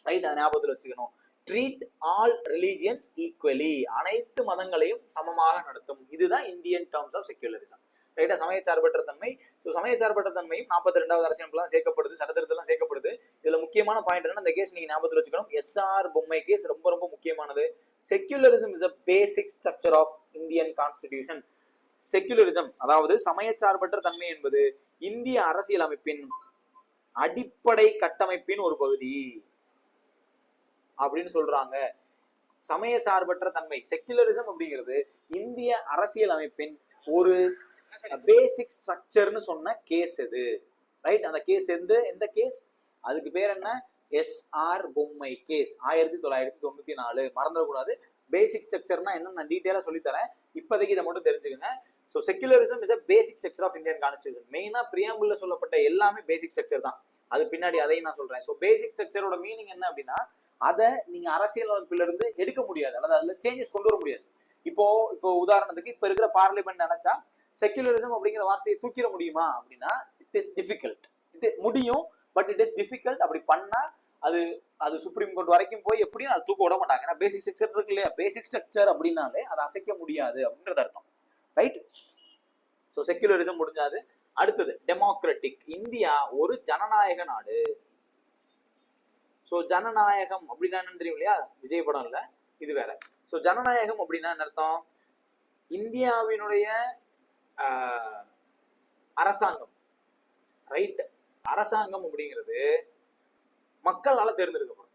ரைட்? அதை ஞாபகத்தில் வச்சுக்கணும். ட்ரீட் ஆல் ரிலீஜியன்ஸ் ஈக்குவலி, அனைத்து மதங்களையும் சமமாக நடத்தும். இதுதான் இந்தியன் டேர்ம்ஸ் ஆஃப் செக்யூலரிசம், ரைட்டா? சமயச்சார்பற்ற தன்மை. ஸோ சமயச்சார்பற்ற தன்மையும் 42வது அரசியலமைப்புலாம் சேர்க்கப்படுது, சட்டத்திருத்தம் சேர்க்கப்படுது. இதுல முக்கியமான பாயிண்ட் என்ன, இந்த கேஸ் நீங்க ஞாபகத்தில் வச்சுக்கணும். எஸ்ஆர் பொம்மை கேஸ் ரொம்ப ரொம்ப முக்கியமானது. Secularism is a basic structure of Indian constitution. Secularism அதாவது சமயச்சார்பற்ற தன்மை என்பது இந்திய அரசியல் அமைப்பின் அடிப்படை கட்டமைப்பின் ஒரு பகுதி அப்படின்னு சொல்றாங்க. சமய சார்பற்ற தன்மை செக்யுலரிசம் அப்படிங்கிறது இந்திய அரசியல் அமைப்பின் ஒரு பேசிக் ஸ்ட்ரக்சர்னு சொன்ன கேஸ் இது, ரைட்? அந்த கேஸ் எந்த கேஸ்? அதுக்கு பேர் என்ன? SR பொம்மை கேஸ், 1994. மறந்துடக்கூடாது. பேசிக் ஸ்ட்ரக்சர்னா என்ன நான் டீட்டெயிலா சொல்லித்தரேன், இப்போதைக்கு இதை மட்டும் தெரிஞ்சுக்கங்க. So secularism is a basic structure of Indian constitution. மெயினா பிரியாம்பிள்ல சொல்லப்பட்ட எல்லாமே பேசிக் ஸ்ட்ரக்சர் தான், அது பின்னாடி அதையும் நான் சொல்றேன். ஸோ பேசிக் ஸ்ட்ரக்சரோட மீனிங் என்ன அப்படின்னா, அதை நீங்க அரசியல் அமைப்புல இருந்து எடுக்க முடியாது, அல்லது அதுல சேஞ்சஸ் கொண்டு வர முடியாது. இப்போ உதாரணத்துக்கு இப்ப இருக்கிற பார்லிமெண்ட் நினைச்சா செக்யுலரிசம் அப்படிங்கிற வார்த்தையை தூக்கிட முடியுமா அப்படின்னா இட் இஸ் டிஃபிகல்ட். முடியும், பட் இட் இஸ் டிஃபிகல்ட். அப்படி பண்ணா அது சுப்ரீம் கோர்ட் வரைக்கும் போய் எப்படியும் அது தூக்க விட மாட்டாங்க. ஏன்னா பேசிக் ஸ்ட்ரக்சர் இருக்கு இல்லையா, பேசிக் ஸ்ட்ரக்சர் அப்படின்னாலே அதை அசைக்க முடியாது அப்படின்றது அர்த்தம், ரைட்? So secularism முடிஞ்சாது. அடுத்தது டெமோக்ராட்டிக். இந்தியா ஒரு ஜனநாயக நாடு. ஸோ ஜனநாயகம் அப்படின்னா என்னன்னு தெரியும் இல்லையா, விஜய் படம் இல்லை, இது வேற. ஸோ ஜனநாயகம் அப்படின்னா என்ன அர்த்தம்? இந்தியாவினுடைய அரசாங்கம், ரைட்? அரசாங்கம் அப்படிங்கிறது மக்களால தேர்ந்தெடுக்கப்படும்.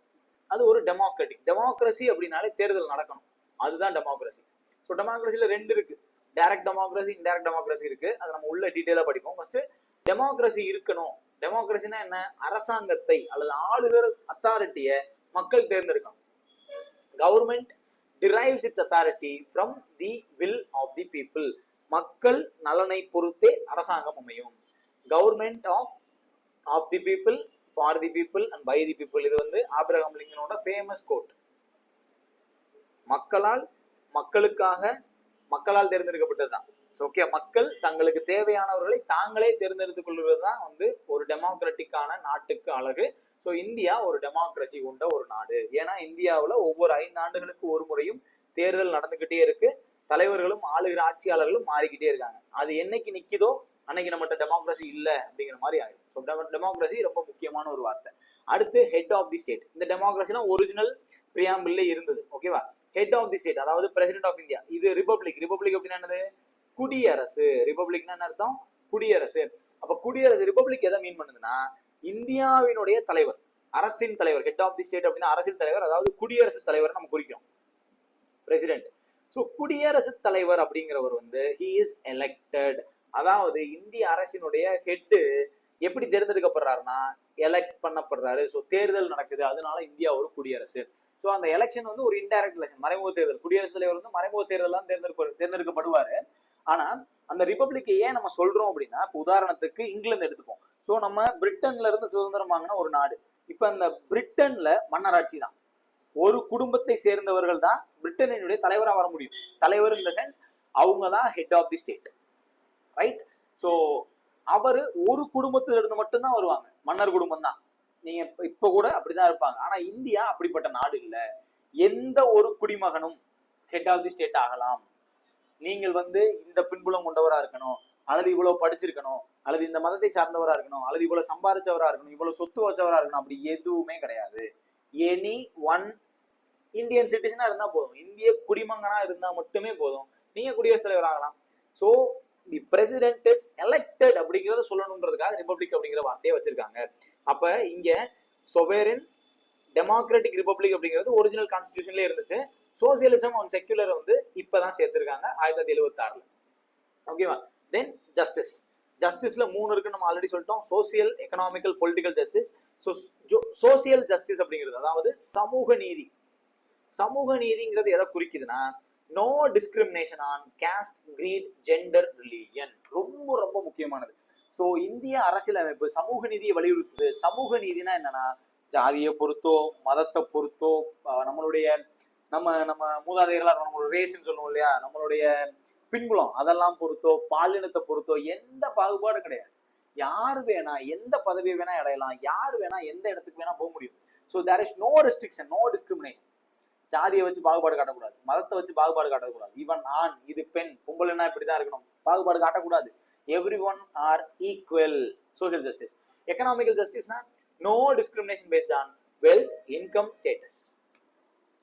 அது ஒரு டெமோக்ராட்டிக். டெமோக்ரஸி அப்படின்னாலே தேர்தல் நடக்கணும், அதுதான் டெமோக்ரஸி. ஸோ டெமோக்ரஸில ரெண்டு இருக்கு, டைரக்ட் டெமோக்ரஸி, இன்டைரக்ட் டெமோக்ரஸி இருக்கு. அதை நம்ம உள்ள டீட்டெயிலா படிப்போம். ஃபர்ஸ்ட் டெமோக்ரஸி இருக்கணும். டெமோக்ரஸினா என்ன? அரசாங்கத்தை அல்லது ஆளுகிற அத்தாரிட்டியை மக்கள் தேர்ந்தெடுக்கணும். Government derives its authority from the will of the people. மக்கள் நலனை பொறுத்தே அரசாங்கம் அமையும். Government of the people, for the people and by the people. இது வந்து ஆபிரகாம் லிங்கனோட ஃபேமஸ் கோட். மக்களால், மக்களுக்காக, மக்களால் தேர்ந்தெடுக்கப்பட்டது தான். ஓகே, மக்கள் தங்களுக்கு தேவையானவர்களை தாங்களே தேர்ந்தெடுத்துக் கொள்வது தான் வந்து ஒரு டெமோக்ராட்டிக்கான நாட்டுக்கு அழகு. ஸோ இந்தியா ஒரு டெமோக்ரஸி கொண்ட ஒரு நாடு. ஏன்னா இந்தியாவில் ஒவ்வொரு 5 ஆண்டுகளுக்கு ஒரு முறையும் தேர்தல் நடந்துகிட்டே இருக்கு. தலைவர்களும் ஆளுகிற ஆட்சியாளர்களும் மாறிக்கிட்டே இருக்காங்க. அது என்னைக்கு நிக்குதோ அன்னைக்கு நம்மகிட்ட டெமோக்ரஸி இல்லை அப்படிங்கிற மாதிரி ஆயிடும். ஸோ டெமோக்ரஸி ரொம்ப முக்கியமான ஒரு வார்த்தை. அடுத்து ஹெட் ஆஃப் தி ஸ்டேட். இந்த டெமோக்ரஸினா ஒரிஜினல் பிரியாம்பிள்ல இருந்தது, ஓகேவா? ஹெட் ஆஃப் தி ஸ்டேட் அதாவது பிரசிடென்ட் ஆஃப் இந்தியா. இது ரிபப்ளிக். ரிபப்ளிக் அப்படின்னா என்னது? குடியரசு. ரிபப்ளிக்னா என்ன அர்த்தம்? குடியரசு. அப்ப குடியரசு, ரிபப்ளிக் எதை மீன் பண்ணுதுன்னா இந்தியாவினுடைய தலைவர், அரசின் தலைவர். ஹெட் ஆஃப் தி ஸ்டேட் அப்படின்னா அரசின் தலைவர், அதாவது குடியரசுத் தலைவர் நம்ம குறிக்கிறோம், பிரசிடென்ட். ஸோ குடியரசுத் தலைவர் அப்படிங்கிறவர் வந்து he is elected. அதாவது இந்திய அரசினுடைய ஹெட் எப்படி தேர்ந்தெடுக்கப்படுறாருன்னா எலெக்ட் பண்ணப்படுறாரு. ஸோ தேர்தல் நடக்குது, அதனால இந்தியா ஒரு குடியரசு. ஸோ அந்த எலெக்ஷன் வந்து ஒரு இன்டைரக்ட் எலெக்ஷன், மறைமுக தேர்தல். குடியரசுத் தலைவர் வந்து மறைமுக தேர்தலாம் தேர்ந்தெடுக்கப்படுவாரு. ஆனா அந்த ரிபப்ளிக்கை ஏன் நம்ம சொல்றோம் அப்படின்னா, இப்போ உதாரணத்துக்கு இங்கிலாந்து எடுத்துப்போம். ஸோ நம்ம பிரிட்டன்ல இருந்து சுதந்திரம் வாங்கின ஒரு நாடு. இப்ப அந்த பிரிட்டன்ல மன்னராட்சி தான், ஒரு குடும்பத்தை சேர்ந்தவர்கள் தான் பிரிட்டனினுடைய தலைவராக வர முடியும். தலைவர் இந்த சென்ஸ் அவங்க தான் head of the state, right? So அவரு ஒரு குடும்பத்துல இருந்து மட்டும்தான் வருவாங்க, மன்னர் குடும்பம் தான். நீங்க இப்ப கூட அப்படிதான் இருப்பாங்க. ஆனா இந்தியா அப்படிப்பட்ட நாடு இல்ல. எந்த ஒரு குடிமகனும் ஹெட் ஆஃப் தி ஸ்டேட் ஆகலாம். நீங்கள் வந்து இந்த பின்புலம் கொண்டவரா இருக்கணும், அல்லது இவ்வளவு படிச்சிருக்கணும், அல்லது இந்த மதத்தை சார்ந்தவரா இருக்கணும், அல்லது இவ்வளவு சம்பாதிச்சவரா இருக்கணும், இவ்வளவு சொத்து வச்சவரா இருக்கணும், அப்படி எதுவுமே கிடையாது. எனி ஒன் இந்தியன் சிட்டிசனா இருந்தா போதும், இந்திய குடிமகனா இருந்தா மட்டுமே போதும், நீங்க குடியரசுத் தலைவர் ஆகலாம். So the president is elected அப்படிங்கிறத சொல்லணுன்றதுக்காக ரிபப்ளிக் அப்படிங்கிற வார்த்தையை வச்சிருக்காங்க. அப்ப இங்க சொவேரின் டெமோக்ராட்டிக் ரிபப்ளிக் அப்படிங்கிறது ஒரிஜினல் கான்ஸ்டிடியூஷன்ல இருந்துச்சு. சோசியலிசம் அண்ட் செக்யுலர் வந்து இப்பதான் சேர்த்திருக்காங்க 1976. ஓகேவா? தென் ஜஸ்டிஸ். ஜஸ்டிஸ்ல 3 இருக்கு, நம்ம ஆல்ரெடி சொல்லிட்டோம். Social, economical, political justice. So social justice அப்படிங்கிறது அதாவது சமூக நீதி. சமூக நீதிங்கிறது எதை குறிக்குதுன்னா no discrimination on caste, creed, gender, religion. ரொம்ப ரொம்ப முக்கியமானது. ஸோ இந்திய அரசியலமைப்பு சமூக நீதியை வலியுறுத்துது. சமூக நீதினா என்னன்னா ஜாதியை பொறுத்தோ, மதத்தை பொறுத்தோ, நம்மளுடைய நம்ம மூதாதையர்களா நம்மளோட ரேஸ்ன்னு சொல்லுவோம் இல்லையா, நம்மளுடைய பின்புலம், அதெல்லாம் பொறுத்தோ, பாலினத்தை பொறுத்தோ எந்த பாகுபாடும் கிடையாது. யாரு வேணா எந்த பதவியை வேணா அடையலாம், யாரு வேணா எந்த இடத்துக்கு வேணா போக முடியும். So there is no restriction, no discrimination. ஜாதியை வச்சு பாகுபாடு காட்டக்கூடாது, மதத்தை வச்சு பாகுபாடு காட்டக்கூடாது. ஈவன் ஆண், இது பெண், பொங்கல்னா இப்படிதான் இருக்கணும், பாகுபாடு காட்டக்கூடாது. Every one are equal. Social justice. Economical ஜஸ்டிஸ்னா no discrimination based on wealth, income, status.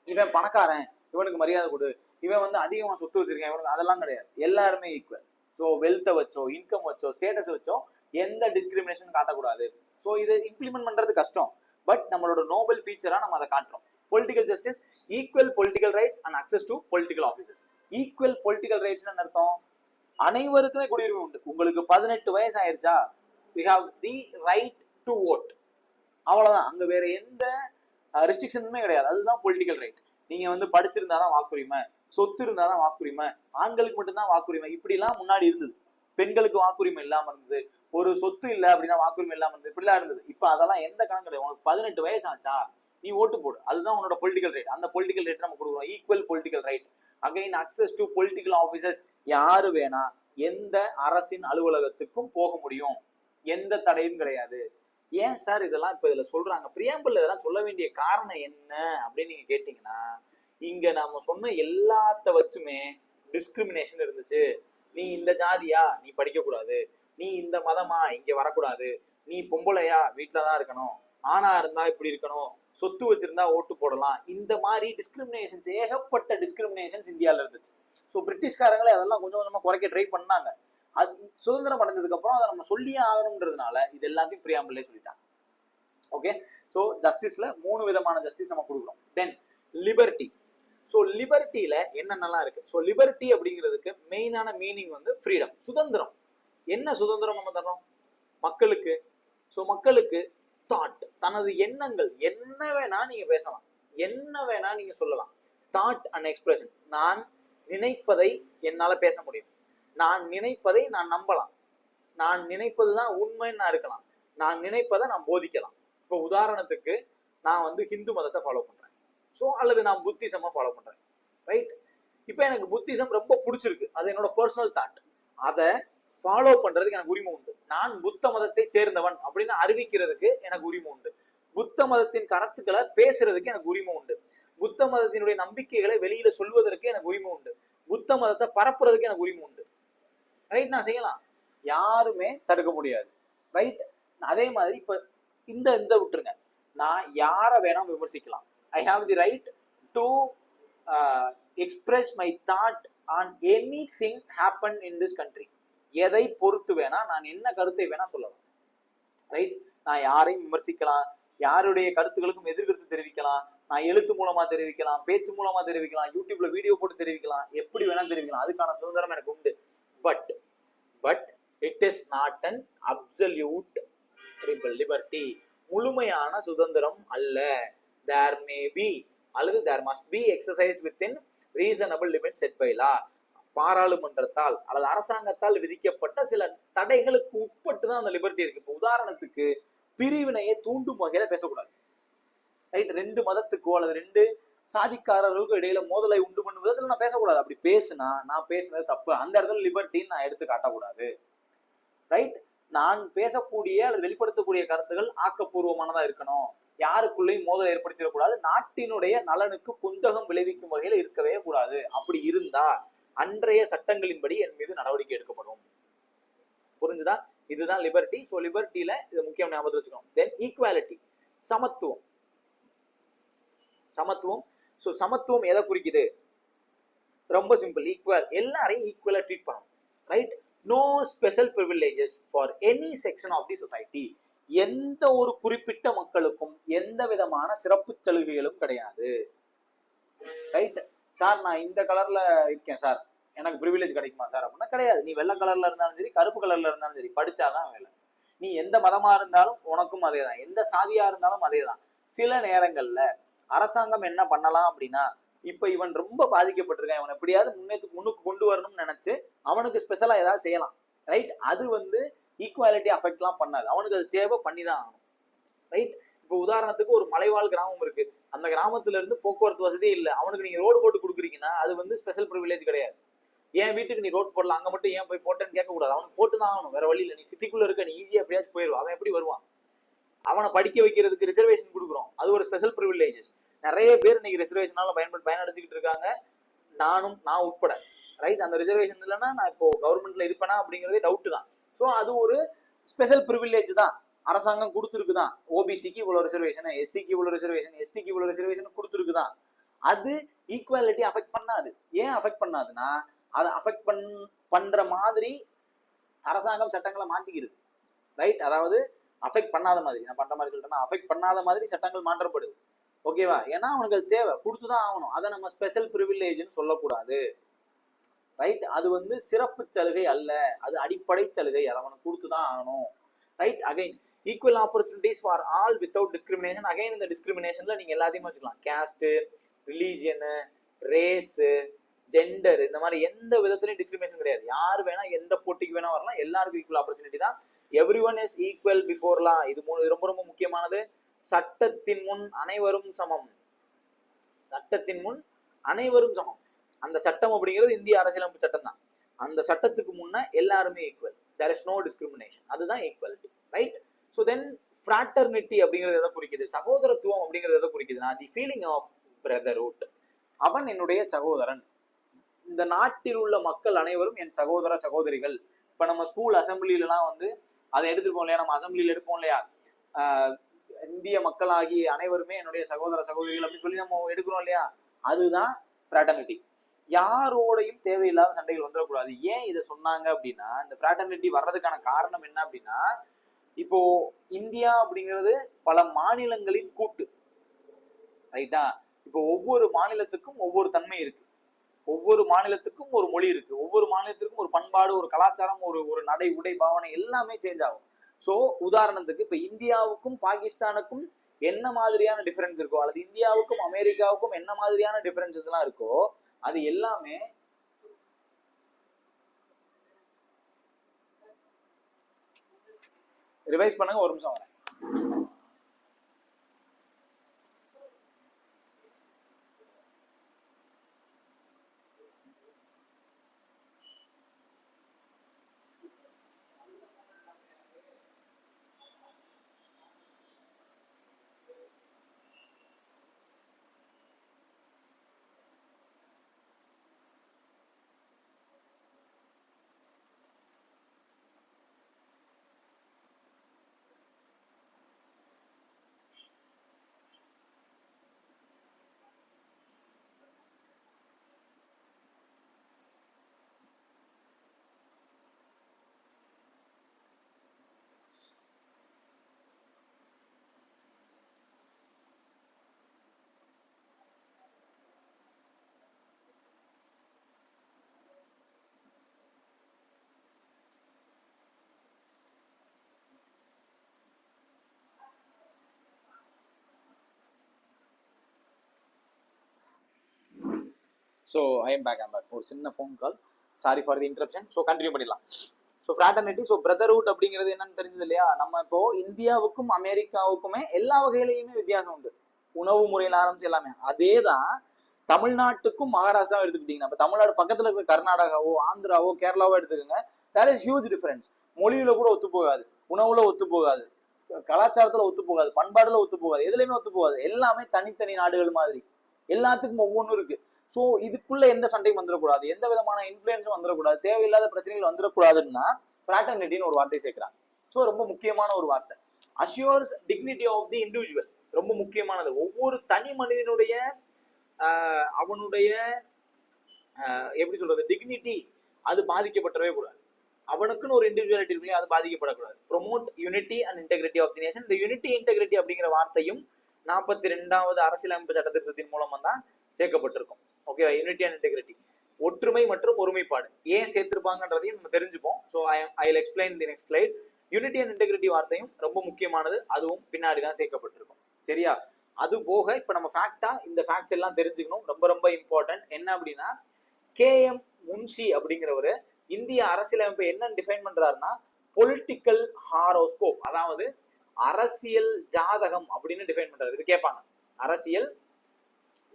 இவன் பணக்காரன், இவனுக்கு மரியாதை கொடு, இவன் வந்து அதிகமா சொத்து வச்சிருக்கேன், இவனுக்கு, அதெல்லாம் கிடையாது. எல்லாருமே ஈக்குவல். ஸோ வெல்த்தை வச்சோ இன்கம் வச்சோ ஸ்டேட்டஸ் வச்சோ எந்த டிஸ்கிரிமினேஷன் காட்டக்கூடாது. ஸோ இதை இம்ப்ளிமெண்ட் பண்றது கஷ்டம், பட் நம்மளோட நோபல் ஃபீச்சரா நம்ம அதை காட்டுறோம். Political justice, equal political rights and access to political offices. Equal political rights அர்த்தம் அனைவருக்குமே குடியுரிமை உண்டு. உங்களுக்கு 18 வயசு ஆயிருச்சா, you have the right to vote, அவ்வளவுதான். அங்க வேற எந்த ரெஸ்ட்ரிக்ஷனுமே கிடையாது. அதுதான் பொலிட்டிக்கல் ரைட். நீங்க வந்து படிச்சிருந்தாதான் வாக்குரிமை, சொத்து இருந்தாதான் வாக்குரிமை, ஆண்களுக்கு மட்டும்தான் வாக்குரிமை, இப்படி எல்லாம் முன்னாடி இருந்தது. பெண்களுக்கு வாக்குரிமை இல்லாம இருந்தது, ஒரு சொத்து இல்ல அப்படின்னா வாக்குரிமை இல்லாம இருந்தது, இப்படிலாம் இருந்தது. இப்ப அதெல்லாம் எந்த கணக்கு கிடையாது. உனக்கு 18 வயசு ஆச்சா, நீ ஓட்டு போடு, அதுதான் உன்னோட பொலிட்டிக்கல் ரைட். அந்த பொலிட்டிக்கல் ரைட் நம்ம கொடுக்குறோம். Equal political right. Again access to political officers, யாரு வேணா எந்த அரசின் அலுவலகத்துக்கும் போக முடியும், எந்த தடையும் கிடையாது. ஏன் சார் இதெல்லாம் இப்ப இதுல சொல்றாங்க, பிரியாம்பிள் இதெல்லாம் சொல்ல வேண்டிய காரணம் என்ன அப்படின்னு நீங்க கேட்டீங்கன்னா, இங்க நாம சொன்ன எல்லாத்த வச்சுமே டிஸ்கிரிமினேஷன் இருந்துச்சு. நீ இந்த ஜாதியா நீ படிக்க கூடாது, நீ இந்த மதமா இங்க வரக்கூடாது, நீ பொம்பளையா வீட்டுலதான் இருக்கணும், ஆணா இருந்தா இப்படி இருக்கணும், சொத்து வச்சிருந்தா ஓட்டு போடலாம், இந்த மாதிரி டிஸ்கிரிமினேஷன்ஸ், ஏகப்பட்ட டிஸ்கிரிமினேஷன்ஸ் இந்தியாவில இருந்துச்சு. ஸோ பிரிட்டிஷ்காரங்களே அதெல்லாம் கொஞ்சம் கொஞ்சமா குறைக்க ட்ரை பண்ணாங்க. அது சுதந்திரம் அடைஞ்சதுக்கு அப்புறம் அதை நம்ம சொல்லியே ஆகணும்ன்றதுனால இது எல்லாத்தையும் பிரியாம்பிள்லே சொல்லிட்டாங்க. ஓகே, ஸோ ஜஸ்டிஸ்ல 3 விதமான ஜஸ்டிஸ் நம்ம கொடுக்குறோம். தென் லிபர்ட்டி. ஸோ லிபர்ட்டியில என்னென்னலாம் இருக்கு? ஸோ லிபர்ட்டி அப்படிங்கிறதுக்கு மெயினான மீனிங் வந்து ஃப்ரீடம், சுதந்திரம். என்ன சுதந்திரம் நம்ம தரோம் மக்களுக்கு? ஸோ மக்களுக்கு தாட், தனது எண்ணங்கள், என்ன வேணா நீங்க பேசலாம், என்ன வேணா நீங்க சொல்லலாம். Thought and expression. நான் நினைப்பதை என்னால பேச முடியும், நான் நினைப்பதை நான் நம்பலாம், நான் நினைப்பதுதான் உண்மைன்னு நான் இருக்கலாம், நான் நினைப்பதை நான் போதிக்கலாம். இப்போ உதாரணத்துக்கு நான் வந்து ஹிந்து மதத்தை ஃபாலோ பண்றேன், ஸோ அல்லது நான் புத்திசமா ஃபாலோ பண்றேன், ரைட்? இப்போ எனக்கு புத்திசம் ரொம்ப பிடிச்சிருக்கு, அது என்னோட பர்சனல் தாட், அதை ஃபாலோ பண்றதுக்கு எனக்கு உரிமை உண்டு. நான் புத்த மதத்தை சேர்ந்தவன் அப்படின்னு அறிவிக்கிறதுக்கு எனக்கு உரிமை உண்டு. புத்த மதத்தின் கருத்துக்களை பேசுறதுக்கு எனக்கு உரிமை உண்டு. புத்த மதத்தினுடைய நம்பிக்கைகளை வெளியில சொல்வதற்கு எனக்கு உரிமை உண்டு. புத்த மதத்தை பரப்புறதுக்கு எனக்கு உரிமை உண்டு, ரைட்? நான் செய்யலாம், யாருமே தடுக்க முடியாது, ரைட்? அதே மாதிரி இப்ப இந்த விட்டுருங்க, நான் யாரை வேணா விமர்சிக்கலாம். I have the right to express my thought on anything happen in this country. எதை பொறுத்து வேணா நான் என்ன கருத்தை வேணா சொல்லலாம், ரைட்? நான் யாரையும் விமர்சிக்கலாம், யாருடைய கருத்துக்களுக்கும் எதிர்கருத்து தெரிவிக்கலாம், நான் எழுத்து மூலமா தெரிவிக்கலாம், பேச்சு மூலமா தெரிவிக்கலாம், யூடியூப்ல வீடியோ போட்டு தெரிவிக்கலாம், எப்படி வேணா தெரிவிக்கலாம், அதுக்கான சுதந்திரம் எனக்கு உண்டு. But it is not an absolute liberty. முழுமையான சுதந்திரம் அல்ல. தேர் மே பி அல்லது there must be exercised within reasonable limit set by law. பாராளுமன்றத்தால் அல்லது அரசாங்கத்தால் விதிக்கப்பட்ட சில தடைகளுக்கு உட்பட்டு தான் அந்த லிபர்ட்டி இருக்கு. இப்போ உதாரணத்துக்கு பிரிவினையை தூண்டும் வகையில பேசக்கூடாது, ரைட்? 2 மதத்துக்கோ அல்லது 2 சாதிக்காரர்களுக்கும் இடையில மோதலை உண்டு பண்ணும் விதத்துல நான் பேசக்கூடாது. அப்படி பேசுனா நான் பேசுனது தப்பு, அந்த இடத்துல லிபர்ட்டின்னு நான் எடுத்து காட்டக்கூடாது, ரைட்? நான் பேசக்கூடிய அல்லது வெளிப்படுத்தக்கூடிய கருத்துக்கள் ஆக்கப்பூர்வமானதா இருக்கணும், யாருக்குள்ளேயும் மோதலை ஏற்படுத்திடக்கூடாது, நாட்டினுடைய நலனுக்கு குந்தகம் விளைவிக்கும் வகையில இருக்கவே கூடாது. அப்படி இருந்தா அன்றைய சட்டங்களின்படி என் மீது நடவடிக்கை எடுக்கப்படும். புரிஞ்சுதா? இதுதான் லிபர்ட்டி. ஸோ லிபர்ட்டியில இதை முக்கியம் ஞாபகத்தில் வச்சுக்கணும். தென் ஈக்குவாலிட்டி, சமத்துவம். சமத்துவம், ஸோ சமத்துவம் எதை குறிக்குது? ரொம்ப சிம்பிள், ஈக்குவல், எல்லாரையும் ஈக்குவலா ட்ரீட் பண்ணணும், right? No special privileges for any section of the society. எந்த ஒரு குறிப்பிட்ட மக்களுக்கும் எந்த விதமான சிறப்பு சலுகைகளும் கிடையாது, ரைட்? சார் நான் இந்த கலர்ல இருக்கேன் சார், எனக்கு ப்ரிவிலேஜ் கிடைக்குமா சார் அப்படின்னா கிடையாது. நீ வெள்ளை கலர்ல இருந்தாலும் சரி, கருப்பு கலர்ல இருந்தாலும் சரி, படிச்சாதான் வேலை. நீ எந்த மதமா இருந்தாலும் உனக்கும் அதே தான், எந்த சாதியா இருந்தாலும் அதே தான். சில நேரங்கள்ல அரசாங்கம் என்ன பண்ணலாம் அப்படின்னா, இப்ப இவன் ரொம்ப பாதிக்கப்பட்டிருக்கான், இவன் எப்படியாவது முன்னுக்கு கொண்டு வரணும்னு நினைச்சு அவனுக்கு ஸ்பெஷலா ஏதாவது செய்யலாம், ரைட்? அது வந்து ஈக்குவாலிட்டி அஃபெக்ட் எல்லாம் பண்ணாது, அவனுக்கு அது தேவை பண்ணிதான் ஆகணும், ரைட்? இப்போ உதாரணத்துக்கு ஒரு மலைவாழ் கிராமம் இருக்கு, அந்த கிராமத்துல இருந்து போக்குவரத்து வசதியே இல்லை, அவனுக்கு நீங்க ரோடு போட்டு கொடுக்குறீங்கன்னா அது வந்து ஸ்பெஷல் ப்ரிவிலேஜ் கிடையாது. என் வீட்டுக்கு நீ ரோட் போடலாம், அங்க மட்டும் ஏன் போய் போட்டேன்னு கேட்கக்கூடாது, அவனுக்கு போட்டுதான் ஆகணும், வேற வழி இல்லை. நீ சிட்டிக்குள்ள இருக்க, நீ ஈஸியா எப்படியாச்சும் போயிடுவான், அவன் எப்படி வருவான்? அவனை படிக்க வைக்கிறதுக்கு ரிசர்வேஷன் கொடுக்குறோம், அது ஒரு ஸ்பெஷல் ப்ரிவிலேஜஸ். நிறைய பேர் இன்னைக்கு ரிசர்வேஷனால பயனடைஞ்சுக்கிட்டு இருக்காங்க, நான் உட்பட, ரைட்? அந்த ரிசர்வேஷன் இல்லைன்னா நான் இப்போ கவர்மெண்ட்ல இருப்பேனா அப்படிங்கிறதே டவுட் தான். ஸோ அது ஒரு ஸ்பெஷல் ப்ரிவிலேஜ் தான், அரசாங்கம் கொடுத்துருக்குதான். ஓபிசிக்கு இவ்வளவு ரிசர்வேஷன், எஸ்சிக்கு இவ்வளவு ரிசர்வேஷன், எஸ்டிக்கு இவ்வளவு ரிசர்வேஷன் கொடுத்துருக்குதான். அது ஈக்குவாலிட்டி அஃபெக்ட் பண்ணாது. ஏன் அஃபெக்ட் பண்ணாதுன்னா, அதை அஃபெக்ட் பண்ற மாதிரி அரசாங்கம் சட்டங்களை மாத்திக்கிறது, ரைட்? அதாவது அஃபெக்ட் பண்ணாத மாதிரி, நான் பண்ற மாதிரி சொல்லிட்டேன்னா அஃபெக்ட் பண்ணாத மாதிரி சட்டங்கள் மாற்றப்படுது, ஓகேவா? ஏன்னா அவனுக்கு அது தேவை, கொடுத்துதான் ஆகணும். அதை நம்ம ஸ்பெஷல் ப்ரிவிலேஜ்னு சொல்லக்கூடாது, ரைட்? அது வந்து சிறப்பு சலுகை அல்ல, அது அடிப்படை சலுகை, அதை அவனுக்கு கொடுத்துதான் ஆகணும், right? Again equal opportunities for all without discrimination. Again இந்த டிஸ்கிரிமினேஷன்ல நீங்க எல்லாத்தையும் வச்சுக்கலாம், கேஸ்ட், ரிலீஜியனு, ரேஸு, ஜெண்டர், இந்த மாதிரி எந்த விதத்துலயும் டிஸ்கிரிமினேஷன் கிடையாது. யார் வேணா எந்த போட்டிக்கு வேணா வரலாம், எல்லாருக்கும் ஈக்குவல் ஆப்பர்ச்சுனிட்டி தான். Every one is equal before law. இது ரொம்ப ரொம்ப முக்கியமானது. சட்டத்தின் முன் அனைவரும் சமம். சட்டத்தின் முன் அனைவரும் சமம். அந்த சட்டம் அப்படிங்கிறது இந்திய அரசியலமைப்பு சட்டம் தான். அந்த சட்டத்துக்கு முன்ன எல்லாருமே equal. There is no discrimination. அதுதான் equality, right? So then fraternity அப்படிங்கிறது எதை குறிக்குது? சகோதரத்துவம் அப்படிங்கிறது எதை குறிக்குதுன்னா தி ஃபீலிங் ஆஃப் பிரதர்ஹுட். அவன் என்னுடைய சகோதரன், இந்த நாட்டில் உள்ள மக்கள் அனைவரும் என் சகோதர சகோதரிகள். இப்ப நம்ம ஸ்கூல் அசம்பிளிலாம் வந்து அதை எடுத்துப்போம் இல்லையா, நம்ம அசம்பிளியில் எடுப்போம் இல்லையா, இந்திய மக்களாகி அனைவருமே என்னுடைய சகோதர சகோதரிகள் அப்படின்னு சொல்லி நம்ம எடுக்கிறோம் இல்லையா, அதுதான் ஃப்ராட்டர்னிட்டி. யாரோடையும் தேவையில்லாத சண்டைகள் வந்துடக்கூடாது. ஏன் இதை சொன்னாங்க அப்படின்னா, இந்த ஃப்ராட்டர்னிட்டி வர்றதுக்கான காரணம் என்ன அப்படின்னா, இப்போ இந்தியா அப்படிங்கிறது பல மாநிலங்களின் கூட்டு, ரைட்டா? இப்போ ஒவ்வொரு மாநிலத்துக்கும் ஒவ்வொரு தன்மை இருக்கு, ஒவ்வொரு மாநிலத்துக்கும் ஒரு மொழி இருக்கு, ஒவ்வொரு மாநிலத்திற்கும் ஒரு பண்பாடு, ஒரு கலாச்சாரம், ஒரு நடை, உடை, பாவனை எல்லாமே சேஞ்ச் ஆகும். ஸோ உதாரணத்துக்கு இப்ப இந்தியாவுக்கும் பாகிஸ்தானுக்கும் என்ன மாதிரியான டிஃபரன்ஸ் இருக்கோ, அல்லது இந்தியாவுக்கும் அமெரிக்காவுக்கும் என்ன மாதிரியான டிஃபரன்சஸ் எல்லாம் இருக்கோ, அது எல்லாமே ரிவைஸ் பண்ணுங்க. ஒரு நிமிஷம் வரேன். So I am back. ஒரு சின்ன phone call, sorry for the interruption. So continue பண்ணிடலாம். ஸோ ஃப்ராட்டர்னிட்டி, ஸோ பிரதர்ஹுட் அப்படிங்கிறது என்னன்னு தெரிஞ்சது இல்லையா? நம்ம இப்போ இந்தியாவுக்கும் அமெரிக்காவுக்குமே எல்லா வகையிலையுமே வித்தியாசம் உண்டு, உணவு முறையில் ஆரம்பிச்சு எல்லாமே. அதே தான் தமிழ்நாட்டுக்கும் மகாராஷ்டிராவும் எடுத்துக்கிட்டீங்கன்னா, இப்போ தமிழ்நாடு பக்கத்தில் இருக்கிற கர்நாடகாவோ ஆந்திராவோ கேரளாவோ எடுத்துக்கோங்க, தேர் இஸ் ஹியூஜ் டிஃபரன்ஸ். மொழியில கூட ஒத்து போகாது, உணவுல ஒத்து போகாது, கலாச்சாரத்துல ஒத்து போகாது, பண்பாடுல ஒத்து போகாது, எதுலையுமே ஒத்து போகாது. எல்லாமே தனித்தனி நாடுகள் மாதிரி, எல்லாத்துக்கும் ஒவ்வொன்றும் இருக்கு. ஸோ இதுக்குள்ள எந்த சண்டையும் வந்துடக்கூடாது, எந்த விதமான இன்ஃபுளுன்ஸும் வந்துடக்கூடாது, தேவையில்லாத பிரச்சனைகள் வந்துடக்கூடாதுன்னா ஃப்ராட்டர்னிட்டின்னு ஒரு வார்த்தை சேர்க்கிறாங்க. ஸோ ரொம்ப முக்கியமான ஒரு வார்த்தை. அஷ்யூர்ஸ் டிக்னிட்டி ஆஃப் தி இண்டிவிஜுவல், ரொம்ப முக்கியமானது. ஒவ்வொரு தனி மனிதனுடைய அவனுடைய எப்படி சொல்றது, டிக்னிட்டி அது பாதிக்கப்படவே கூடாது. அவனுக்குன்னு ஒரு இண்டிவிஜுவாலிட்டி இருக்கு, அது பாதிக்கப்படக்கூடாது. Promote unity and integrity of the nation. இந்த யூனிட்டி இன்டெகிரிட்டி அப்படிங்கிற வார்த்தையும் 42வது அரசியலமைப்பு சட்டத்திட்டத்தின் மூலமா தான் சேர்க்கப்பட்டிருக்கும், ஓகேவா? யூனிட்டி அண்ட் இன்டெகிரிட்டி, ஒற்றுமை மற்றும் ஒருமைப்பாடு. ஏன் சேர்த்திருப்பாங்கன்றதையும் நம்ம தெரிஞ்சுப்போம். So I will explain the next slide. Unity and integrity வார்த்தையும் ரொம்ப முக்கியமானது, அதுவும் பின்னாடி தான் சேர்க்கப்பட்டிருக்கும், சரியா? அது போக இப்ப நம்ம ஃபேக்டா இந்த ஃபேக்ட்ஸ் எல்லாம் தெரிஞ்சுக்கணும், ரொம்ப ரொம்ப இம்பார்ட்டன்ட். என்ன அப்படின்னா, கேஎம் முன்ஷி அப்படிங்கிறவரு இந்திய அரசியலமைப்பை என்ன டிஃபைன் பண்றாருன்னா பொலிட்டிக்கல் ஹாரோஸ்கோப், அதாவது அரசியல் ஜாதகம் அப்படின்னு டிஃபைன் பண்றாரு. இது கேட்பாங்க, அரசியல்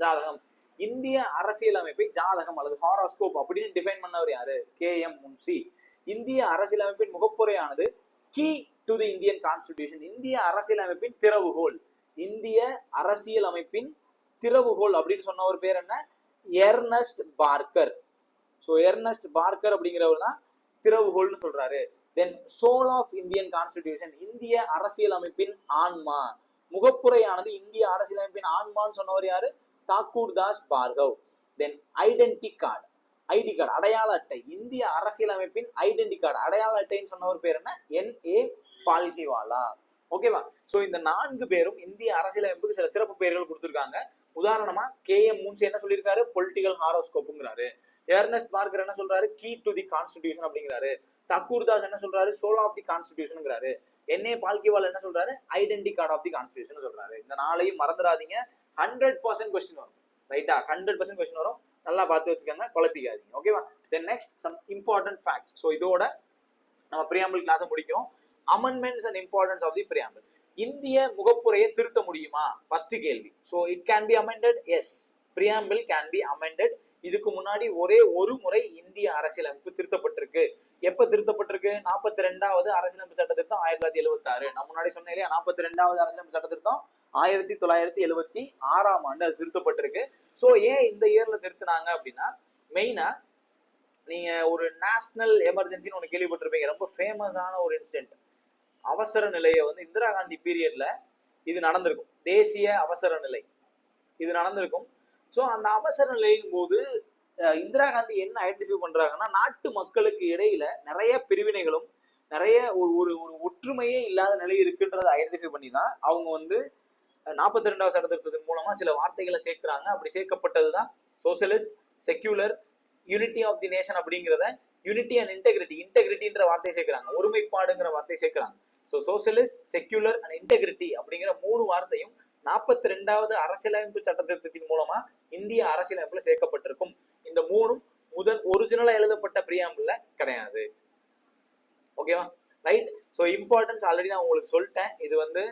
ஜாதகம். இந்திய அரசியலமைப்பை ஜாதகம் அல்லது ஹாரோஸ்கோப் அப்படின்னு டிஃபைன் பண்ணவர் யாரு? கேஎம் முன்ஷி. இந்திய அரசியலமைப்பின் முகப்புரையானது key to the Indian constitution, இந்திய அரசியலமைப்பின் திறவுகோல். இந்திய அரசியலமைப்பின் திறவுகோல் அப்படின்னு சொன்ன ஒரு பேர் என்ன? Ernest Parker. So Ernest Parker அப்படிங்கிறவர் தான் திறவுகோல்னு சொல்றாரு. Then soul of Indian constitution, இந்திய அரசியலமைப்பின் ஆன்மா. முகப்புரையானது இந்திய அரசியலமைப்பின் ஆன்மான்னு சொன்னவர் யாரு? Thakur Das Bhargava. Then identity card, ID card அடையாள அட்டை, இந்திய அரசியலமைப்பின் ஐடென்டி கார்டு அடையாள அட்டைன்னு சொன்னவர் பேர் என்ன? N.A. பால்கிவாலா. ஓகேவா? சோ இந்த 4 பேரும் இந்திய அரசியலமைப்புக்கு சில சிறப்பு பெயர்கள் கொடுத்திருக்காங்க. உதாரணமா KM முன்சி என்ன சொல்லியிருக்காரு? பொலிட்டிக்கல் ஹாரோஸ்கோப்புங்கிறாரு. எர்னஸ்ட் மார்க்கர் என்ன சொல்றாரு? கீ டு தி கான்ஸ்டிடியூஷன் அப்படிங்கிறாரு. தக்கூர்தாஸ் என்ன சொல்றாரு? சோல் ஆஃப் தி கான்ஸ்டிடியூஷன்ங்கிறாரு. N.A. பால்கிவாலா என்ன சொல்றாரு? Identity card of the constitution சொல்றாரு. இந்த 4ஐயும் மறந்துடாதீங்க. 100% கொஸ்டின் வரும். ரைட்டா? 100% கொஸ்டின் வரும். நல்லா பார்த்து வச்சுக்கோங்க, குழப்பிக்காதீங்க. ஓகேவா? Then next some important facts. So இதோட நம்ம பிரியாம்பிள் கிளாஸை முடிக்கிறோம். Amendments and importance of the preamble. இந்திய முகப்புரையை திருத்த முடியுமா? ஃபர்ஸ்ட் கேள்வி. So it can be amended. Yes, preamble can be amended. இதுக்கு முன்னாடி ஒரே ஒரு முறை இந்திய அரசியலமைப்பு திருத்தப்பட்டிருக்கு. எப்ப திருத்தப்பட்டிருக்கு? 42வது அரசியலமைப்பு சட்ட திருத்தம் 1976. நான் முன்னாடி சொன்னேன் இல்லையா, 42வது அரசியலமைப்பு சட்ட திருத்தம் 1976ஆம் ஆண்டு அது திருத்தப்பட்டிருக்கு. சோ ஏன் இந்த இயர்ல திருத்தினாங்க அப்படின்னா, மெயினா நீங்க ஒரு நேஷனல் எமர்ஜென்சின்னு ஒண்ணு கேள்விப்பட்டிருப்பீங்க. ரொம்ப ஃபேமஸான ஒரு இன்சிடென்ட். அவசர நிலையை வந்து இந்திரா காந்தி பீரியட்ல இது நடந்திருக்கும். தேசிய அவசர நிலை இது நடந்திருக்கும். சோ அந்த அவசர நிலையின் போது இந்திரா காந்தி என்ன ஐடென்டிஃபை பண்றாங்கன்னா, நாட்டு மக்களுக்கு இடையில நிறைய பிரிவினைகளும் நிறைய ஒரு ஒரு ஒற்றுமையே இல்லாத நிலை இருக்குன்றதை ஐடென்டிஃபை பண்ணி தான் அவங்க வந்து 42வது சட்ட திருத்தத்தின் மூலமா சில வார்த்தைகளை சேர்க்கிறாங்க. அப்படி சேர்க்கப்பட்டதுதான் socialist, secular, unity of the nation அப்படிங்கிறத யூனிட்டி அண்ட் இன்டெகிரிட்டி, இன்டெகிரிட்டின்ற வார்த்தையை சேர்க்கிறாங்க, ஒருமைப்பாடுங்கிற வார்த்தையை சேர்க்கிறாங்க. So socialist, secular and integrity அப்படிங்கிற 3 வார்த்தையும் 42வது அரசியலமைப்பு சட்ட திருத்தத்தின் மூலமா இந்திய அரசியலமைப்புல சேர்க்கப்பட்டிருக்கும். இந்த 3ம் முதல் ஒரிஜினலா எழுதப்பட்ட பிரியாம்பிள்ல கிடையாது. ஓகேவா? ரைட். ஸோ இம்பார்ட்டன்ஸ் ஆல்ரெடி நான் உங்களுக்கு சொல்லிட்டேன். இது வந்து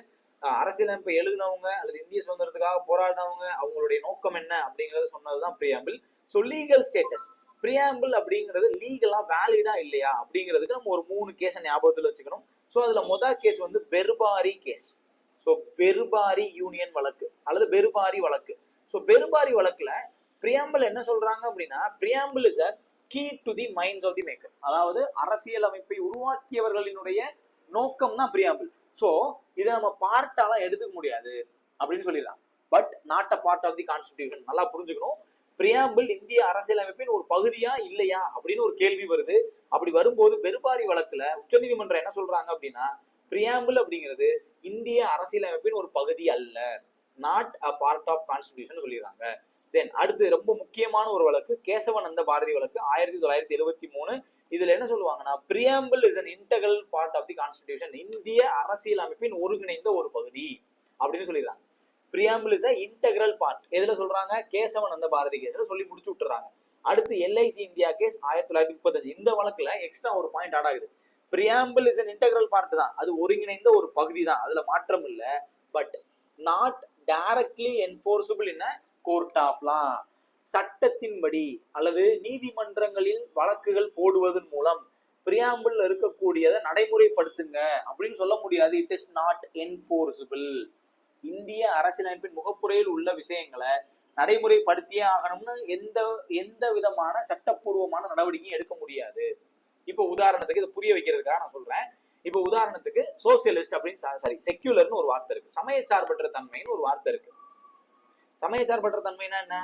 அரசியலமைப்பை எழுதினவங்க அல்லது இந்திய சுதந்திரத்துக்காக போராடினவங்க அவங்களுடைய நோக்கம் என்ன அப்படிங்கறத சொன்னதுதான் preamble. So legal status. Preamble அப்படிங்கிறது லீகலா வேலிடா இல்லையா அப்படிங்கிறதுக்கு நம்ம ஒரு 3 கேஸை ஞாபகத்தில் வச்சுக்கணும். ஸோ அதுல முதல் கேஸ் வந்து Berubari case. So Berubari union வழக்கு அல்லது பெர்பாரி வழக்கு. ஸோ பெர்பாரி வழக்குல பிரியாம்பிள் என்ன சொல்றாங்க அப்படின்னா, preamble is a key to the minds of the maker. அதாவது அரசியலமைப்பை உருவாக்கியவர்களினுடைய நோக்கம் தான் பிரியாம்பிள். சோ இதை நம்ம பார்ட்டாலாம் எடுத்துக்க முடியாது அப்படின்னு சொல்லிடலாம். But not a part of the constitution. நல்லா புரிஞ்சுக்கணும். பிரியாம்பிள் இந்திய அரசியலமைப்பின் ஒரு பகுதியா இல்லையா அப்படின்னு ஒரு கேள்வி வருது. அப்படி வரும்போது பெர்பாரி வழக்குல உச்சநீதிமன்றம் என்ன சொல்றாங்க அப்படின்னா, பிரியாம்பிள் அப்படிங்கிறது இந்திய அரசியலமைப்பின் ஒரு பகுதி அல்ல, not a part of constitution சொல்லிடுறாங்க. தென் அடுத்து ரொம்ப முக்கியமான ஒரு வழக்கு கேசவநந்த பாரதி வழக்கு 1973. இதுல என்ன சொல்லுவாங்கன்னா, preamble is an integral part of the constitution. இந்திய அரசியல் அமைப்பின் ஒருங்கிணைந்த ஒரு பகுதி அப்படின்னு சொல்லிடுறாங்க. Preamble is a integral part. எதுல சொல்றாங்க? கேசவநந்த பாரதி கேஸ்ல சொல்லி முடிச்சு விட்டுறாங்க. அடுத்து LIC இந்தியா கேஸ் 1935. இந்த வழக்குல எக்ஸ்ட்ரா ஒரு பாயிண்ட் ஆட் ஆகுது. Preamble is an integral part தான், அது ஒருங்கிணைந்த ஒரு பகுதி தான், அதுல மாற்றம் இல்ல. But not directly enforceable in a court of law. சட்டத்தின்படி அல்லது நீதிமன்றங்களில் வழக்குகள் போடுவதன் மூலம் பிரியாம்பிள் இருக்கக்கூடியதை நடைமுறைப்படுத்துங்க அப்படின்னு சொல்ல முடியாது. It is not enforceable. இந்திய அரசியலமைப்பின் முகப்புரையில் உள்ள விஷயங்களை நடைமுறைப்படுத்தியே ஆகணும்னு எந்த விதமான சட்டப்பூர்வமான நடவடிக்கையும் எடுக்க முடியாது. இப்போ உதாரணத்துக்கு இதை புரிய வைக்கிறதுக்காக நான் சொல்றேன். இப்போ உதாரணத்துக்கு சோசியலிஸ்ட் அப்படின்னு செக்யூலர்னு ஒரு வார்த்தை இருக்கு, சமயச்சார்பற்ற தன்மைன்னு ஒரு வார்த்தை இருக்கு. சமயச்சார்பற்ற தன்மைனா என்ன?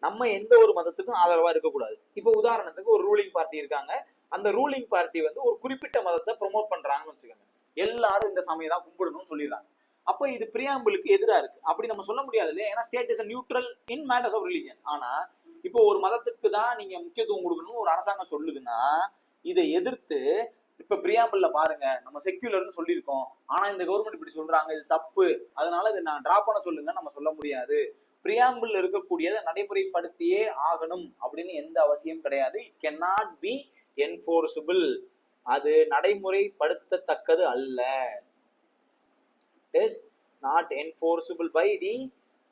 நம்ம எந்த ஒரு மதத்துக்கும் ஆதரவா இருக்கக்கூடாது. இப்போ உதாரணத்துக்கு ஒரு ரூலிங் பார்ட்டி இருக்காங்க, அந்த ரூலிங் பார்ட்டி வந்து ஒரு குறிப்பிட்ட மதத்தை ப்ரொமோட் பண்றாங்கன்னு வச்சுக்கோங்க. எல்லாரும் இந்த சமயம் தான் கும்பிடணும்னு சொல்லிடுறாங்க. அப்போ இது பிரியாம்பிளுக்கு எதிராக இருக்கு அப்படி நம்ம சொல்ல முடியாது இல்லையா? ஏன்னா state is neutral in matters of religion. ஆனா இப்போ ஒரு மதத்துக்கு தான் நீங்க முக்கியத்துவம் கொடுக்கணும்னு ஒரு அரசாங்கம் சொல்லுதுன்னா இதை எதிர்த்து இப்ப பிரியாம்பிள்ல பாருங்க, நம்ம செக்யூலர்னு சொல்லியிருக்கோம், ஆனா இந்த கவர்மெண்ட் இப்படி சொல்றாங்க, இது தப்பு, அதனால இதை நான் டிராப் பண்ண சொல்லுங்க நம்ம சொல்ல முடியாது. பிரியாம்பிள் இருக்கக்கூடியதை நடைமுறைப்படுத்தியே ஆகணும் அப்படின்னு எந்த அவசியம் கிடையாது. It can not be enforceable. அது நடைமுறைப்படுத்தத்தக்கது அல்ல. Is not enforceable by the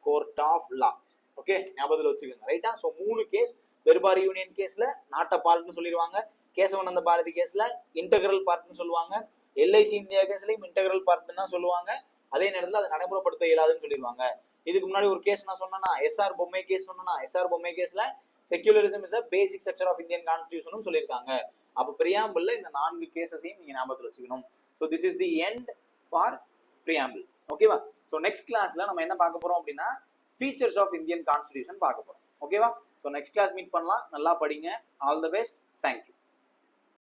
court of law. Okay, ஞாபகத்தில் வச்சுக்கோங்க. ரைட்டா? So 3 case. பெர்பாரி யூனியன் கேஸ்ல நாட் அ பார்ட்னு சொல்லிடுவாங்க, கேசவநந்த பாரதி கேஸ்ல இன்டெகிரல் பார்ட்னு சொல்லுவாங்க, LIC இந்தியா கேஸ்லயும் இன்டெகிரல் பார்ட்னு தான் சொல்லுவாங்க. அதே நேரத்தில் அதை நடைமுறைப்படுத்த இயலாதுன்னு சொல்லிடுவாங்க. இதுக்கு முன்னாடி ஒரு கேஸ் நான் சொன்னா, SR பொம்மை கேஸ் சொன்னா, SR பொம்மை கேஸ்ல secularism is a basic structure of Indian constitution சொல்லியிருக்காங்க. அப்போ பிரியாம்பிள்ல இந்த 4 கேசஸையும் நீங்க ஞாபகத்தில் வச்சுக்கணும். So this is the end for preamble. ஓகேவா? ஸோ நெக்ஸ்ட் கிளாஸ்ல நம்ம என்ன பார்க்க போறோம் அப்படின்னா, ஃபீச்சர்ஸ் ஆஃப் இந்தியன் கான்ஸ்டிடியூஷன் பார்க்க போறோம். ஓகேவா? ஸோ நெக்ஸ்ட் கிளாஸ் மீட் பண்ணலாம். நல்லா படிங்க. All the best. தேங்க்யூ.